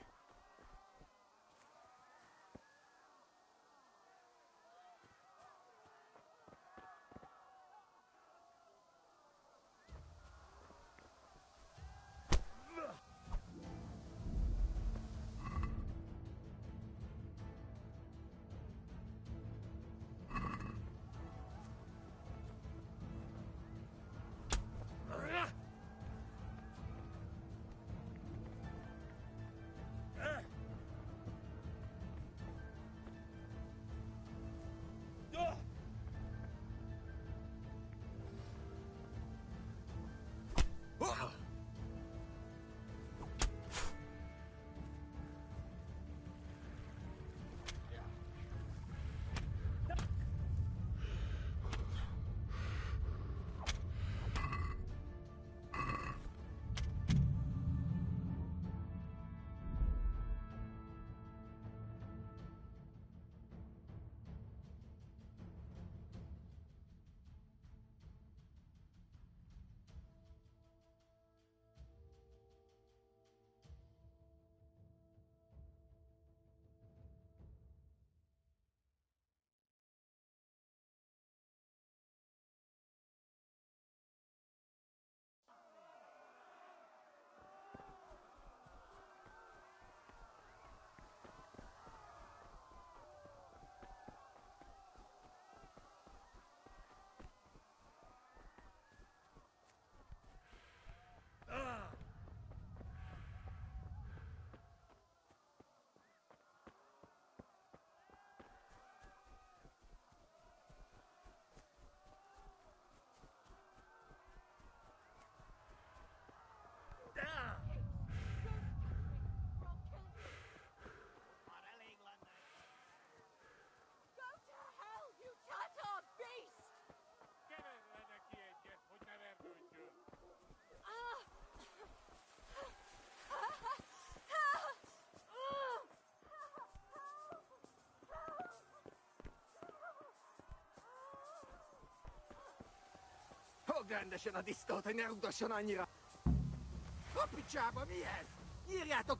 Fogd rendesen a disztót, hogy ne rugdosson annyira! A picsába, mi ez? Írjátok!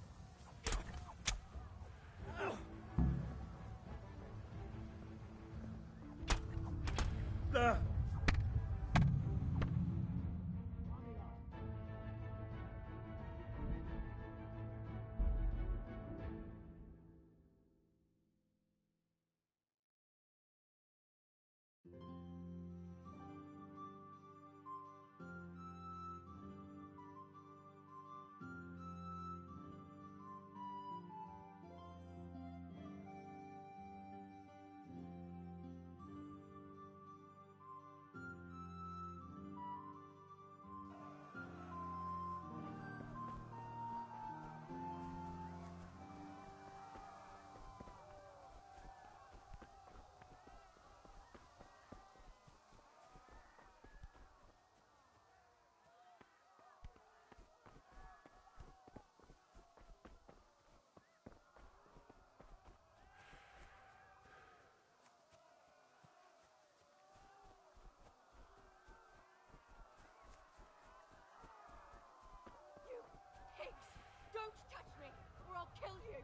Don't touch me, or I'll kill you!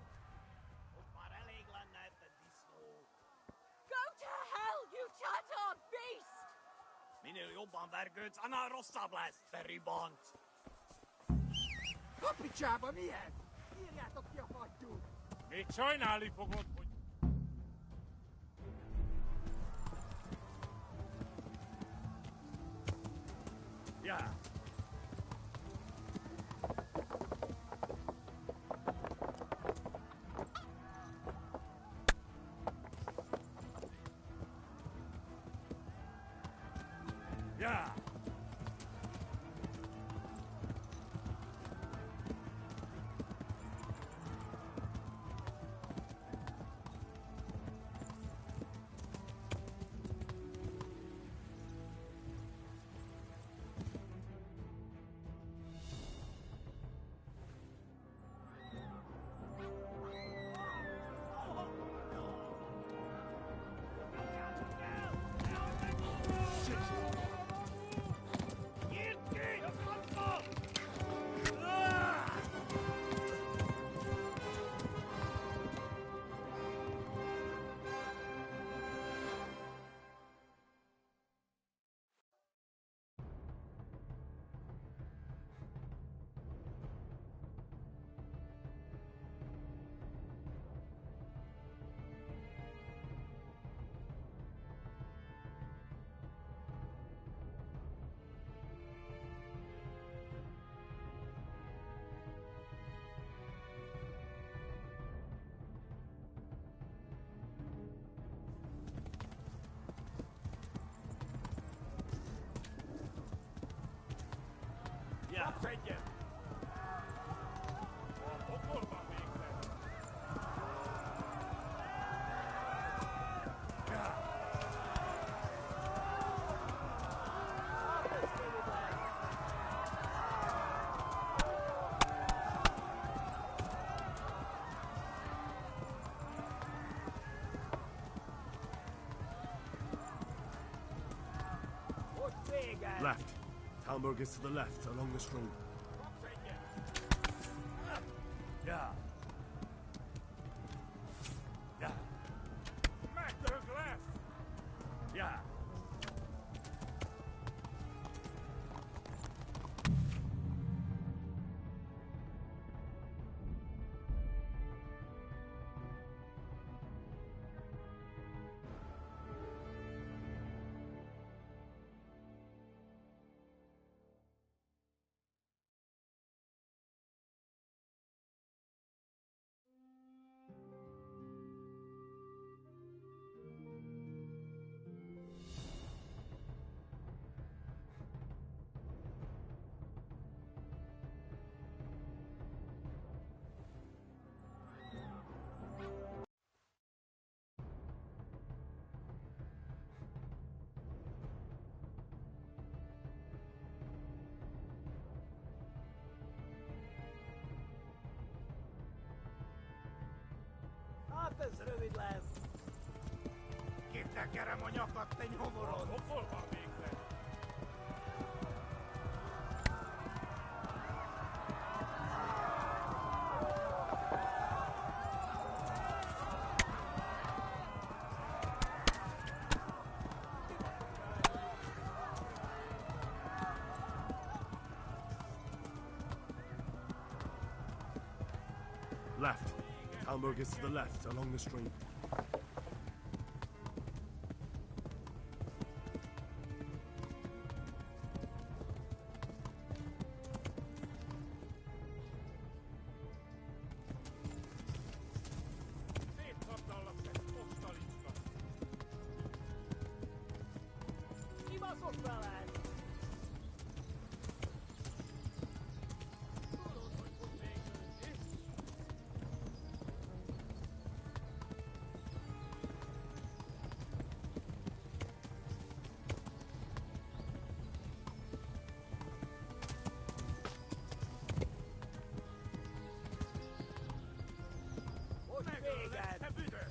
Go to hell, you Tatar beast! Minél jobban vergődsz, annál rosszabb lesz, Feribont! A picsába, mi ez? Írjátok ki a fattyút! Még sajnálni fogod, hogy... Ja! Ja! Poprzednie! O kurwa, piękne! Left. Talmberg is to the left, along the stream. Ja. Ja. Maak de left! Ja. Hát ez rövid lesz. Kitekerem a nyakat, te nyomorod! Hol van végre? Left. Talmberg is to the left, along the stream. Kibaszott veled! Tudod, hogy fog végződni? Hogy véged? Te büdös!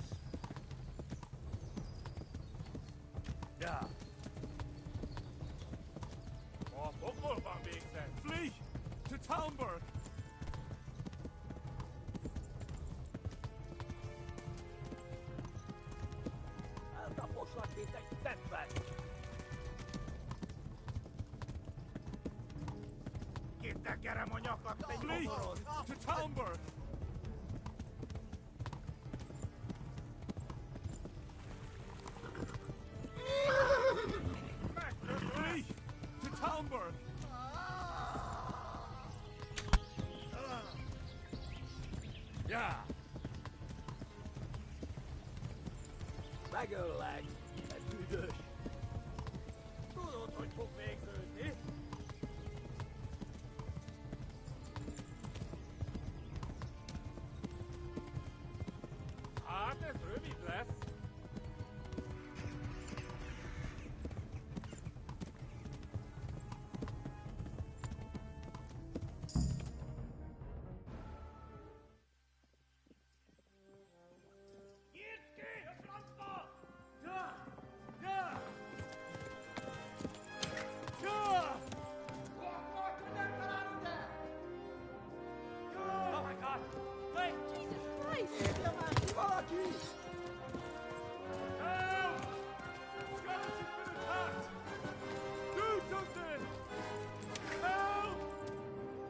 Ja. A pokolban végzett! Flee! To Talmberg! Eltaposlak, mint egy teppet! Kitekerem a nyakat, te Flee! nyomorod! To Talmberg! Flee! To Talmberg! Ja. Megöllek, te büdös! Tudod, hogy fog végződni? Hát ez rövid lesz.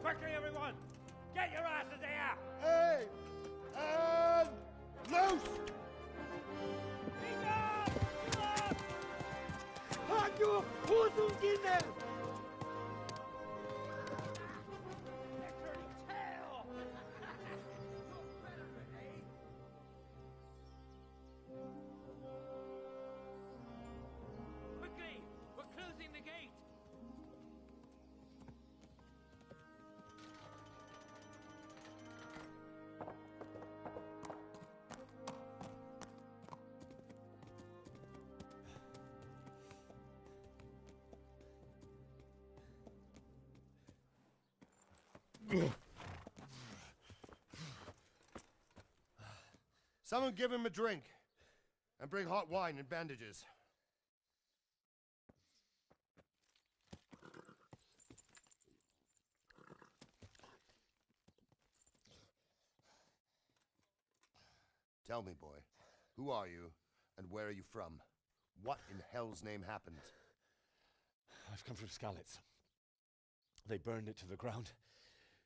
Quickly, everyone! Get your asses here! Hey! And loose! Halt your Hosen in there! Quickly! We're closing the gate! Someone give him a drink. And bring hot wine and bandages. Tell me, boy, who are you and where are you from? What in hell's name happened? I've come from Skalitz. They burned it to the ground.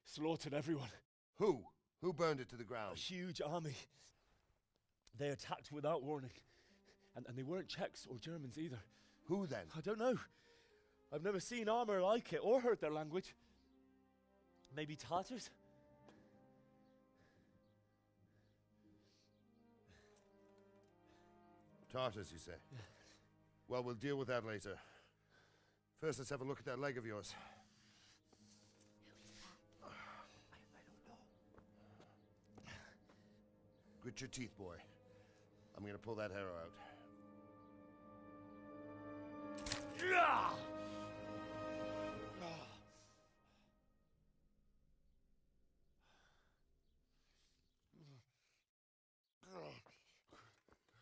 Slaughtered everyone. Who? Who burned it to the ground? A huge army. They attacked without warning. And they weren't Czechs or Germans either. Who then? I don't know. I've never seen armor like it or heard their language. Maybe Tatars? Tartars, you say? Yeah. Well, we'll deal with that later. First, let's have a look at that leg of yours. Grit your teeth, boy. I'm gonna pull that arrow out.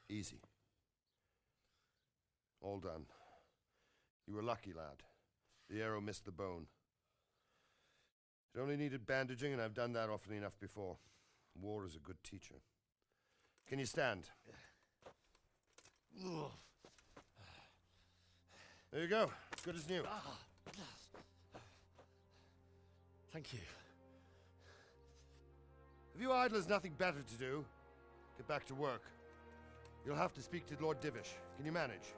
Easy. All done. You were lucky, lad. The arrow missed the bone. It only needed bandaging, and I've done that often enough before. War is a good teacher. Can you stand? There you go. As good as new. Thank you. If you idlers nothing better to do, get back to work. You'll have to speak to Lord Divish. Can you manage?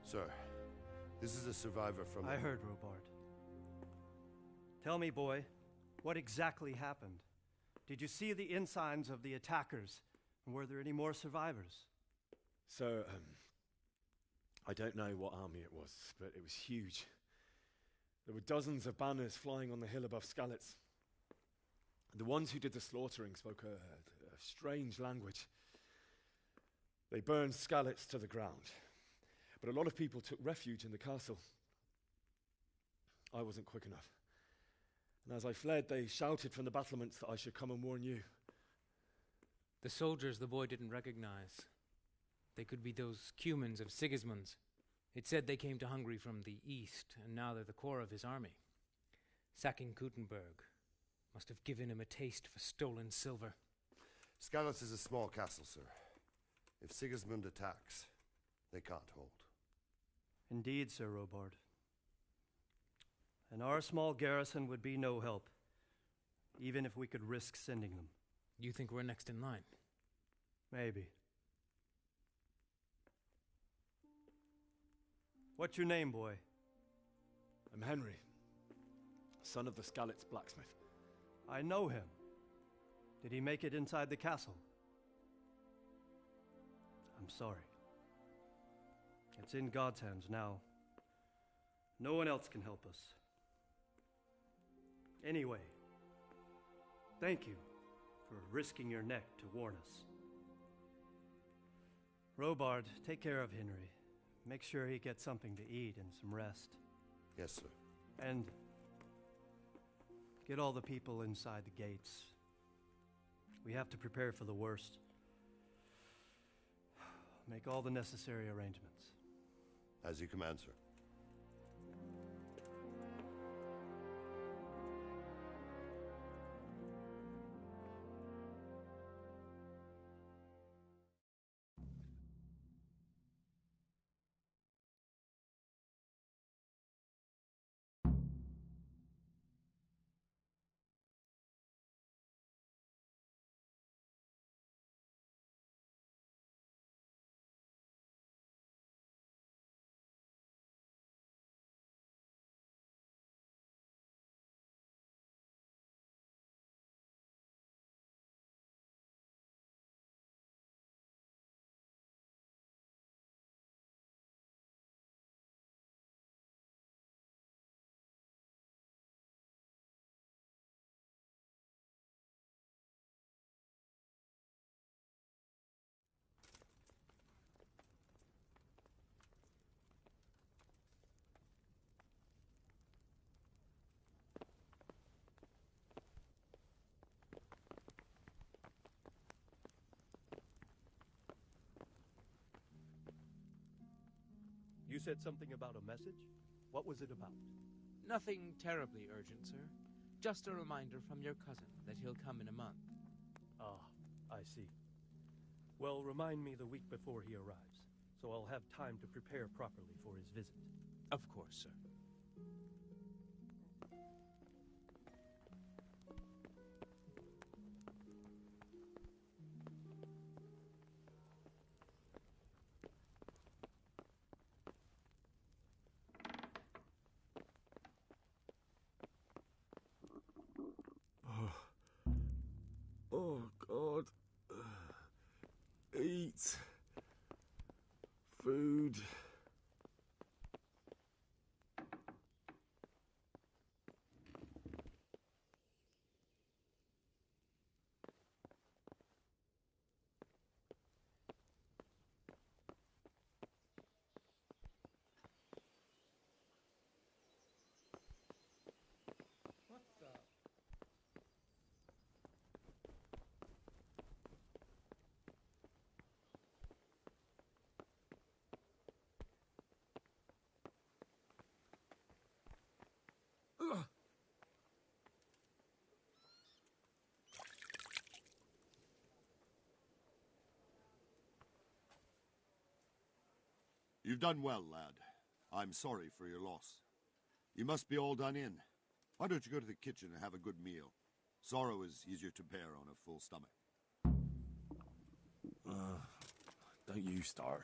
Sir, this is a survivor from... I heard, Robard. Tell me, boy, what exactly happened? Did you see the ensigns of the attackers? And were there any more survivors? So, I don't know what army it was, but it was huge. There were dozens of banners flying on the hill above Skalitz. The ones who did the slaughtering spoke a strange language. They burned Skalitz to the ground. But a lot of people took refuge in the castle. I wasn't quick enough. And as I fled, they shouted from the battlements that I should come and warn you. The soldiers the boy didn't recognize. They could be those Cumans of Sigismund's. It said they came to Hungary from the east, and now they're the core of his army. Sacking Kuttenberg must have given him a taste for stolen silver. Skalitz is a small castle, sir. If Sigismund attacks, they can't hold. Indeed, Sir Robard. And our small garrison would be no help, even if we could risk sending them. You think we're next in line? Maybe. What's your name, boy? I'm Henry, son of the Skalitz blacksmith. I know him. Did he make it inside the castle? I'm sorry. It's in God's hands now. No one else can help us. Anyway, thank you for risking your neck to warn us. Robard, take care of Henry. Make sure he gets something to eat and some rest. Yes, sir. And get all the people inside the gates. We have to prepare for the worst. Make all the necessary arrangements. As you command, sir. You said something about a message? What was it about? Nothing terribly urgent, sir. Just a reminder from your cousin that he'll come in a month. Ah, I see. Well, remind me the week before he arrives, so I'll have time to prepare properly for his visit. Of course, sir. Oh, God. Eat. Food. What the? You've done well, lad. I'm sorry for your loss. You must be all done in. Why don't you go to the kitchen and have a good meal? Sorrow is easier to bear on a full stomach. Don't you start.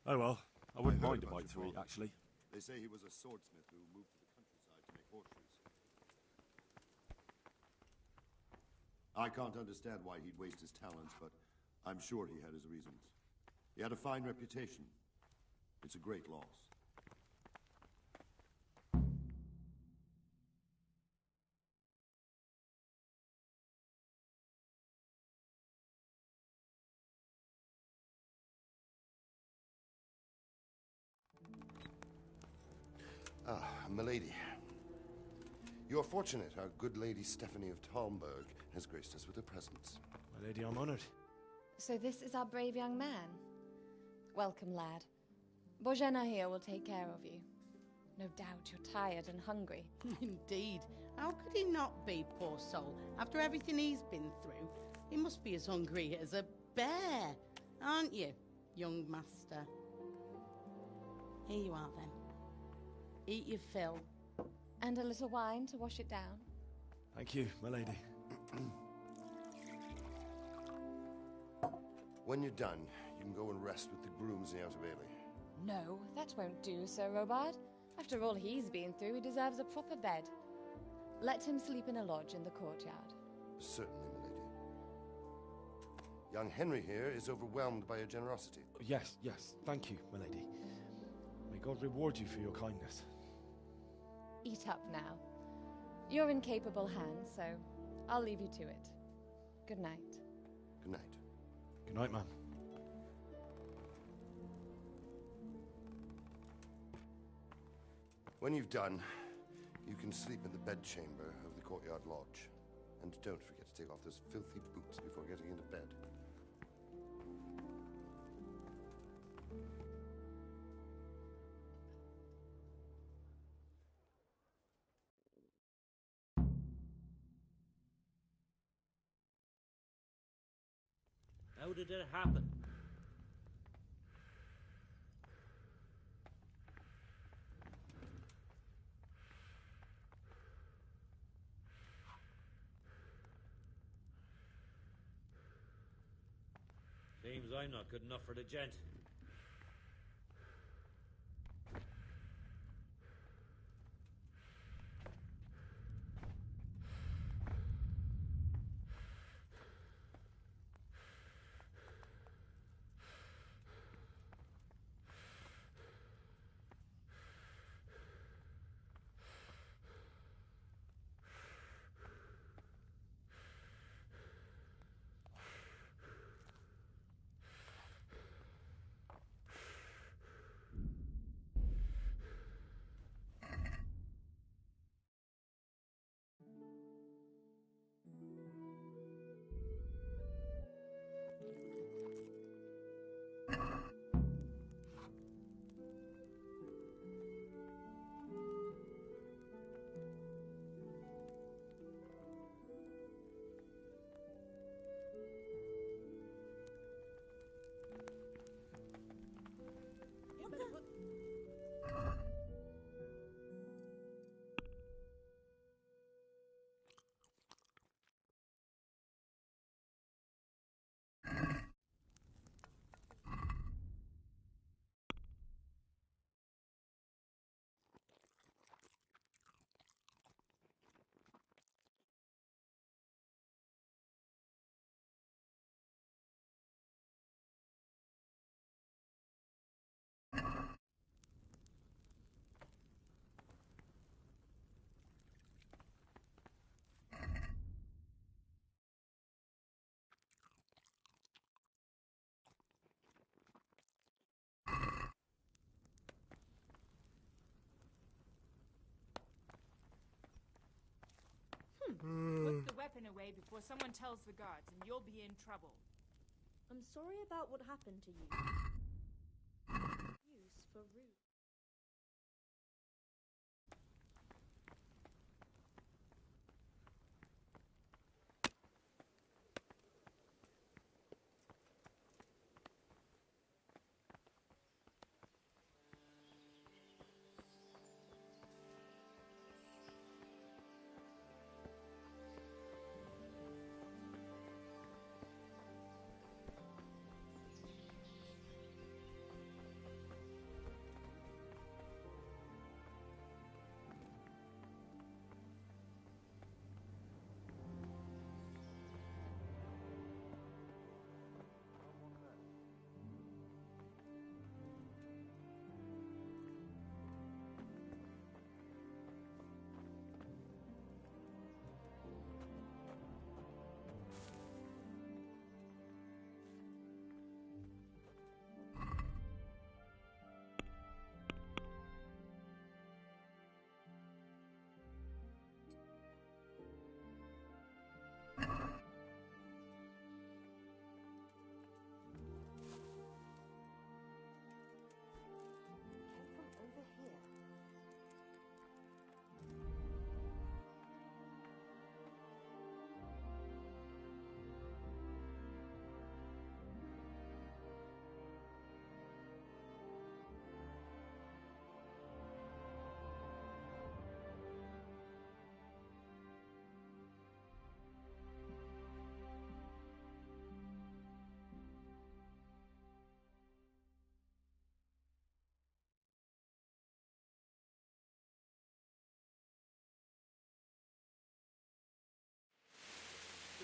Oh well, I wouldn't mind a bite to eat, actually. They say he was a swordsmith who moved to the countryside to make horseshoes. I can't understand why he'd waste his talents, but I'm sure he had his reasons. He had a fine reputation. It's a great loss. Ah, milady. You're fortunate our good lady Stephanie of Talmberg has graced us with her presence. My lady, I'm honored. So this is our brave young man. Welcome, lad. Bojena here will take care of you. No doubt you're tired and hungry. Indeed. How could he not be, poor soul? After everything he's been through, he must be as hungry as a bear, aren't you, young master? Here you are, then. Eat your fill. And a little wine to wash it down. Thank you, my lady. When you're done, you can go and rest with the grooms in the Outer Bailey. No, that won't do, Sir Robard. After all he's been through, he deserves a proper bed. Let him sleep in a lodge in the courtyard. Certainly, milady. Young Henry here is overwhelmed by your generosity. Yes, thank you, my lady. May God reward you for your kindness. Eat up now. You're in capable hands, so I'll leave you to it. Good night. Good night. Good night, ma'am. When you've done, you can sleep in the bedchamber of the courtyard lodge. And don't forget to take off those filthy boots before getting into bed. How did it happen? Seems I'm not good enough for the gent. Put the weapon away before someone tells the guards, and you'll be in trouble. I'm sorry about what happened to you. Use for rude.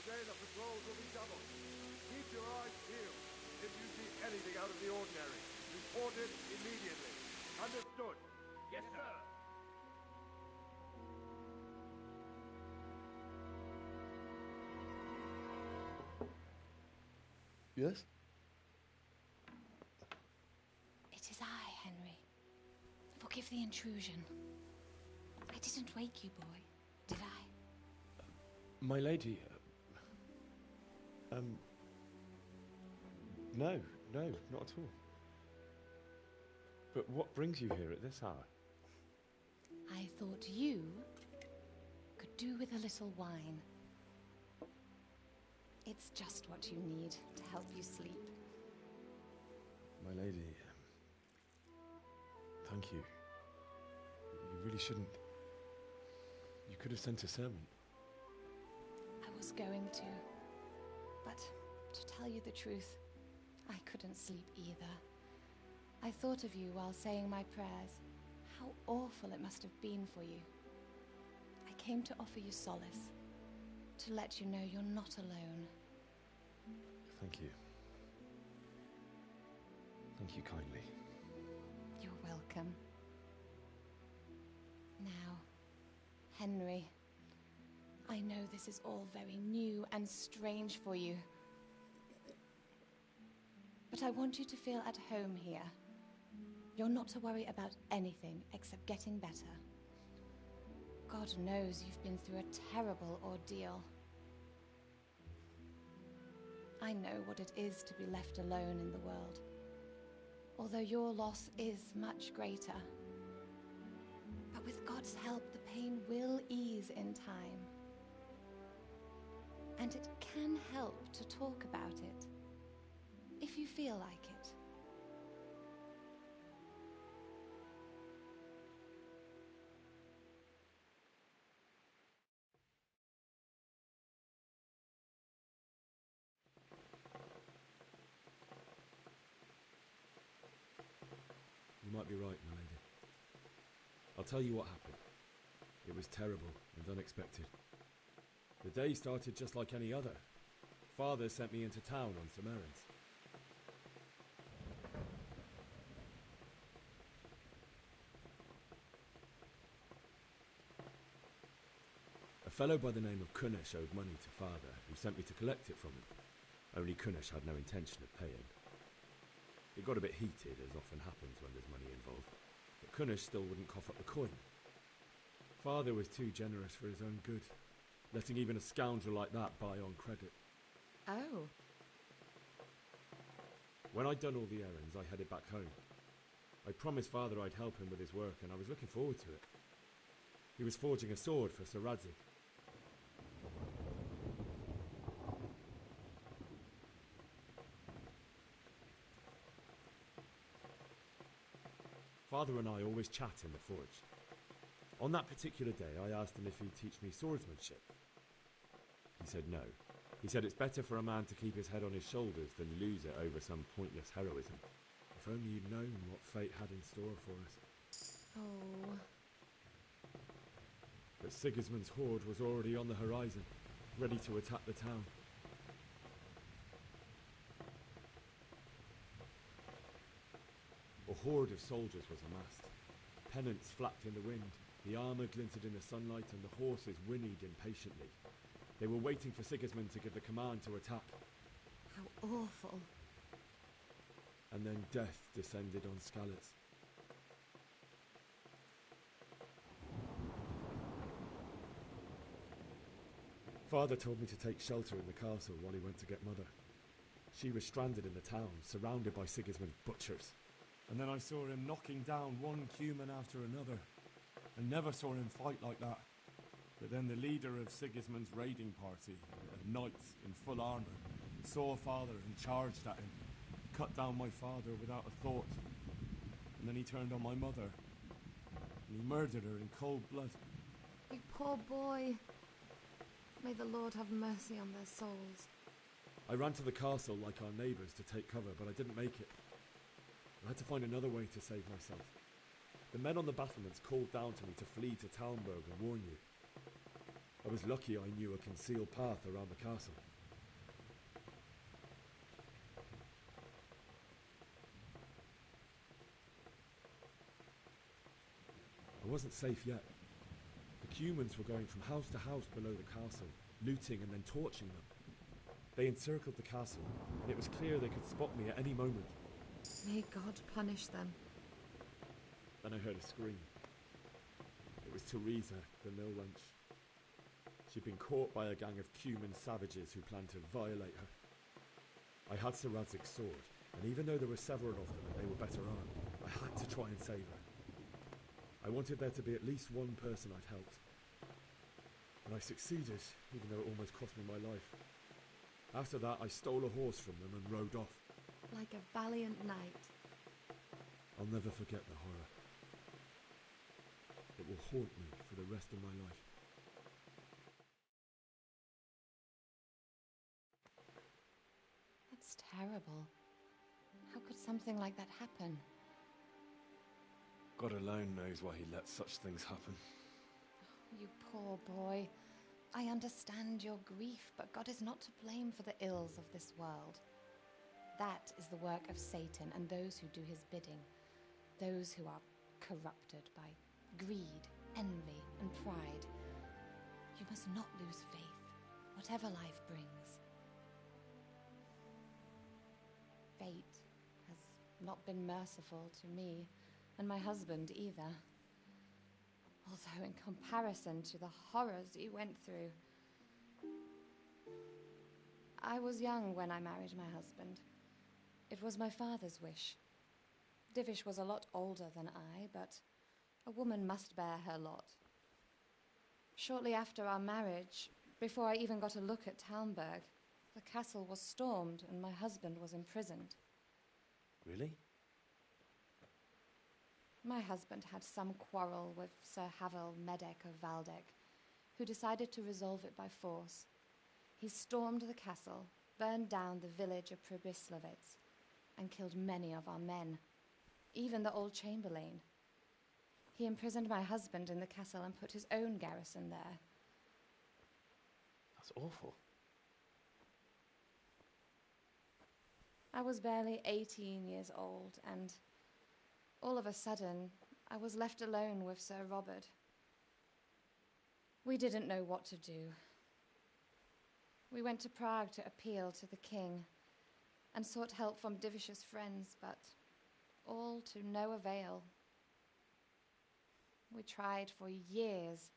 Today the patrols will be doubled. Keep your eyes peeled. If you see anything out of the ordinary, report it immediately. Understood? Yes, sir. Yes? It is I, Henry. Forgive the intrusion. I didn't wake you, boy, did I? My lady, no, not at all. But what brings you here at this hour? I thought you could do with a little wine. It's just what you need to help you sleep. My lady, thank you. You really shouldn't. You could have sent a servant. I was going to, but to tell you the truth, I couldn't sleep either. I thought of you while saying my prayers. How awful it must have been for you. I came to offer you solace, to let you know you're not alone. Thank you. Thank you kindly. You're welcome. Now, Henry, I know this is all very new and strange for you. But I want you to feel at home here. You're not to worry about anything except getting better. God knows you've been through a terrible ordeal. I know what it is to be left alone in the world, although your loss is much greater. But with God's help, the pain will ease in time. And it can help to talk about it, if you feel like it. You might be right, my lady. I'll tell you what happened. It was terrible and unexpected. The day started just like any other. Father sent me into town on some errands. A fellow by the name of Kunesh owed money to Father, who sent me to collect it from him. Only Kunesh had no intention of paying. It got a bit heated, as often happens when there's money involved, but Kunesh still wouldn't cough up the coin. Father was too generous for his own good. letting even a scoundrel like that buy on credit. Oh. When I'd done all the errands, I headed back home. I promised Father I'd help him with his work, and I was looking forward to it. He was forging a sword for Sir Radzig. Father and I always chat in the forge. On that particular day, I asked him if he'd teach me swordsmanship. He said no. He said it's better for a man to keep his head on his shoulders than lose it over some pointless heroism. If only you'd known what fate had in store for us. Oh. But Sigismund's horde was already on the horizon, ready to attack the town. A horde of soldiers was amassed. Pennants flapped in the wind, the armour glinted in the sunlight, and the horses whinnied impatiently. They were waiting for Sigismund to give the command to attack. How awful. And then death descended on Skalitz. Father told me to take shelter in the castle while he went to get Mother. She was stranded in the town, surrounded by Sigismund's butchers. And then I saw him knocking down one Cuman after another. I never saw him fight like that. But then the leader of Sigismund's raiding party, a knight in full armour, saw Father and charged at him. Cut down my father without a thought. And then he turned on my mother. And he murdered her in cold blood. You poor boy. May the Lord have mercy on their souls. I ran to the castle like our neighbours to take cover, but I didn't make it. I had to find another way to save myself. The men on the battlements called down to me to flee to Talmberg and warn you. I was lucky I knew a concealed path around the castle. I wasn't safe yet. The Cumans were going from house to house below the castle, looting and then torching them. They encircled the castle, and it was clear they could spot me at any moment. May God punish them. Then I heard a scream. It was Teresa, the mill wench. She'd been caught by a gang of Cuman savages who planned to violate her. I had Sir Radzig's sword, and even though there were several of them and they were better armed, I had to try and save her. I wanted there to be at least one person I'd helped. And I succeeded, even though it almost cost me my life. After that, I stole a horse from them and rode off. Like a valiant knight. I'll never forget the horror. It will haunt me for the rest of my life. That's terrible. How could something like that happen? God alone knows why he lets such things happen. You poor boy. I understand your grief, but God is not to blame for the ills of this world. That is the work of Satan and those who do his bidding. Those who are corrupted by greed, envy, and pride. You must not lose faith, whatever life brings. Fate has not been merciful to me, and my husband either. Although in comparison to the horrors he went through. I was young when I married my husband. It was my father's wish. Divish was a lot older than I, but a woman must bear her lot. Shortly after our marriage, before I even got a look at Talmberg, the castle was stormed and my husband was imprisoned. Really? My husband had some quarrel with Sir Havel Medek of Valdek, who decided to resolve it by force. He stormed the castle, burned down the village of Pribyslavitz, and killed many of our men, even the old chamberlain. He imprisoned my husband in the castle and put his own garrison there. That's awful. I was barely 18 years old, and all of a sudden, I was left alone with Sir Robert. We didn't know what to do. We went to Prague to appeal to the king and sought help from Divish's friends, but all to no avail. We tried for years,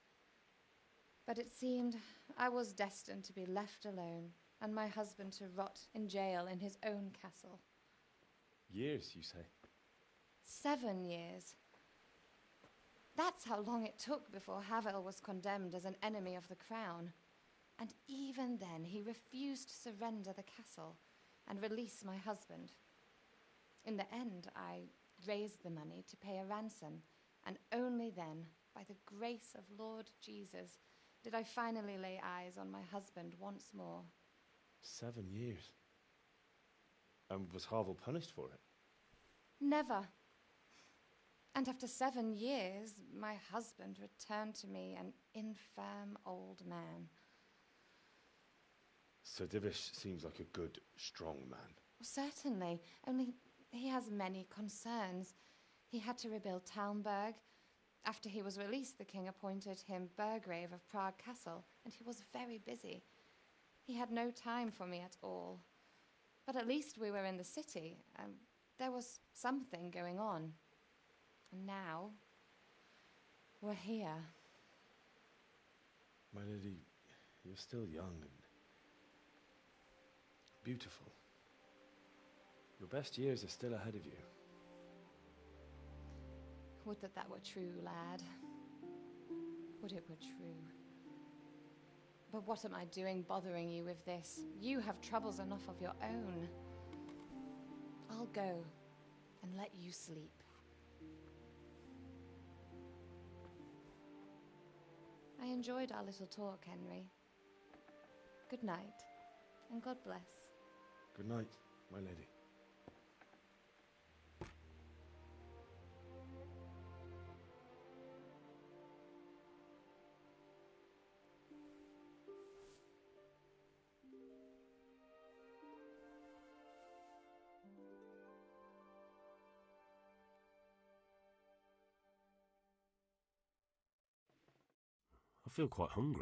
But it seemed I was destined to be left alone, and my husband to rot in jail in his own castle. Years, you say? 7 years. That's how long it took before Havel was condemned as an enemy of the crown. And even then, he refused to surrender the castle and release my husband. In the end, I raised the money to pay a ransom, and only then, by the grace of Lord Jesus, did I finally lay eyes on my husband once more. 7 years. And was Havel punished for it? Never. And after 7 years, my husband returned to me an infirm old man. Sir Divish seems like a good, strong man. Certainly, only he has many concerns. He had to rebuild Talmberg. After he was released, the king appointed him Burgrave of Prague Castle, and he was very busy. He had no time for me at all. But at least we were in the city, and there was something going on. And now, we're here. My lady, you're still young and beautiful. Your best years are still ahead of you. Would that that were true, lad. Would it were true. But what am I doing bothering you with this? You have troubles enough of your own. I'll go and let you sleep. I enjoyed our little talk, Henry. Good night, and God bless. Good night, my lady. I feel quite hungry.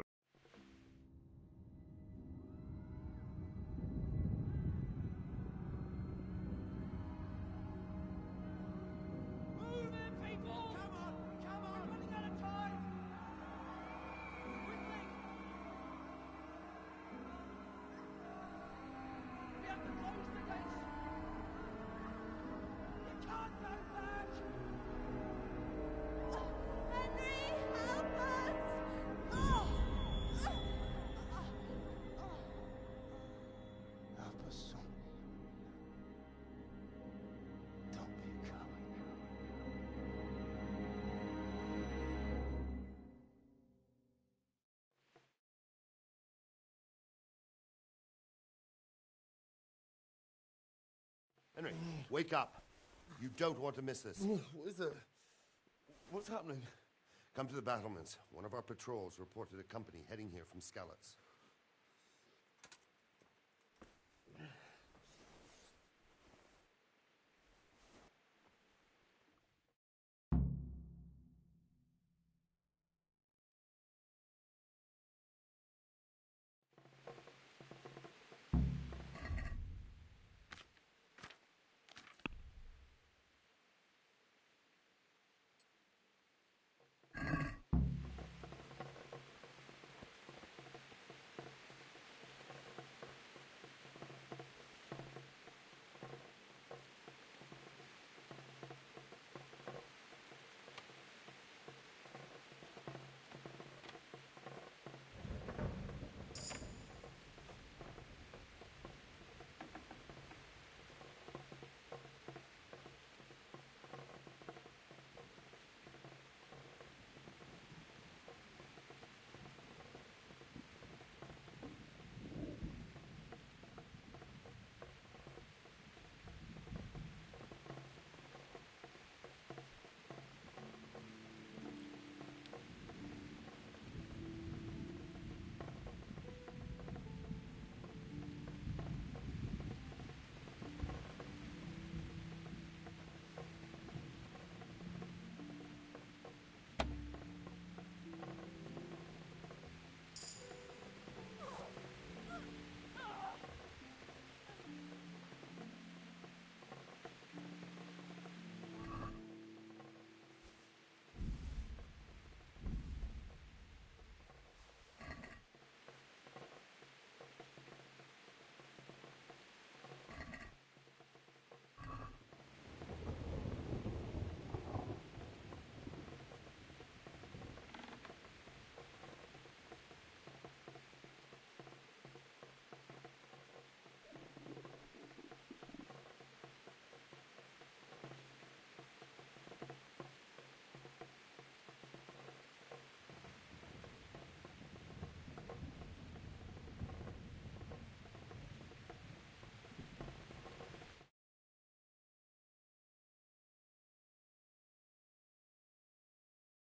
Henry, wake up. You don't want to miss this. What is it? What's happening? Come to the battlements. One of our patrols reported a company heading here from Skalitz.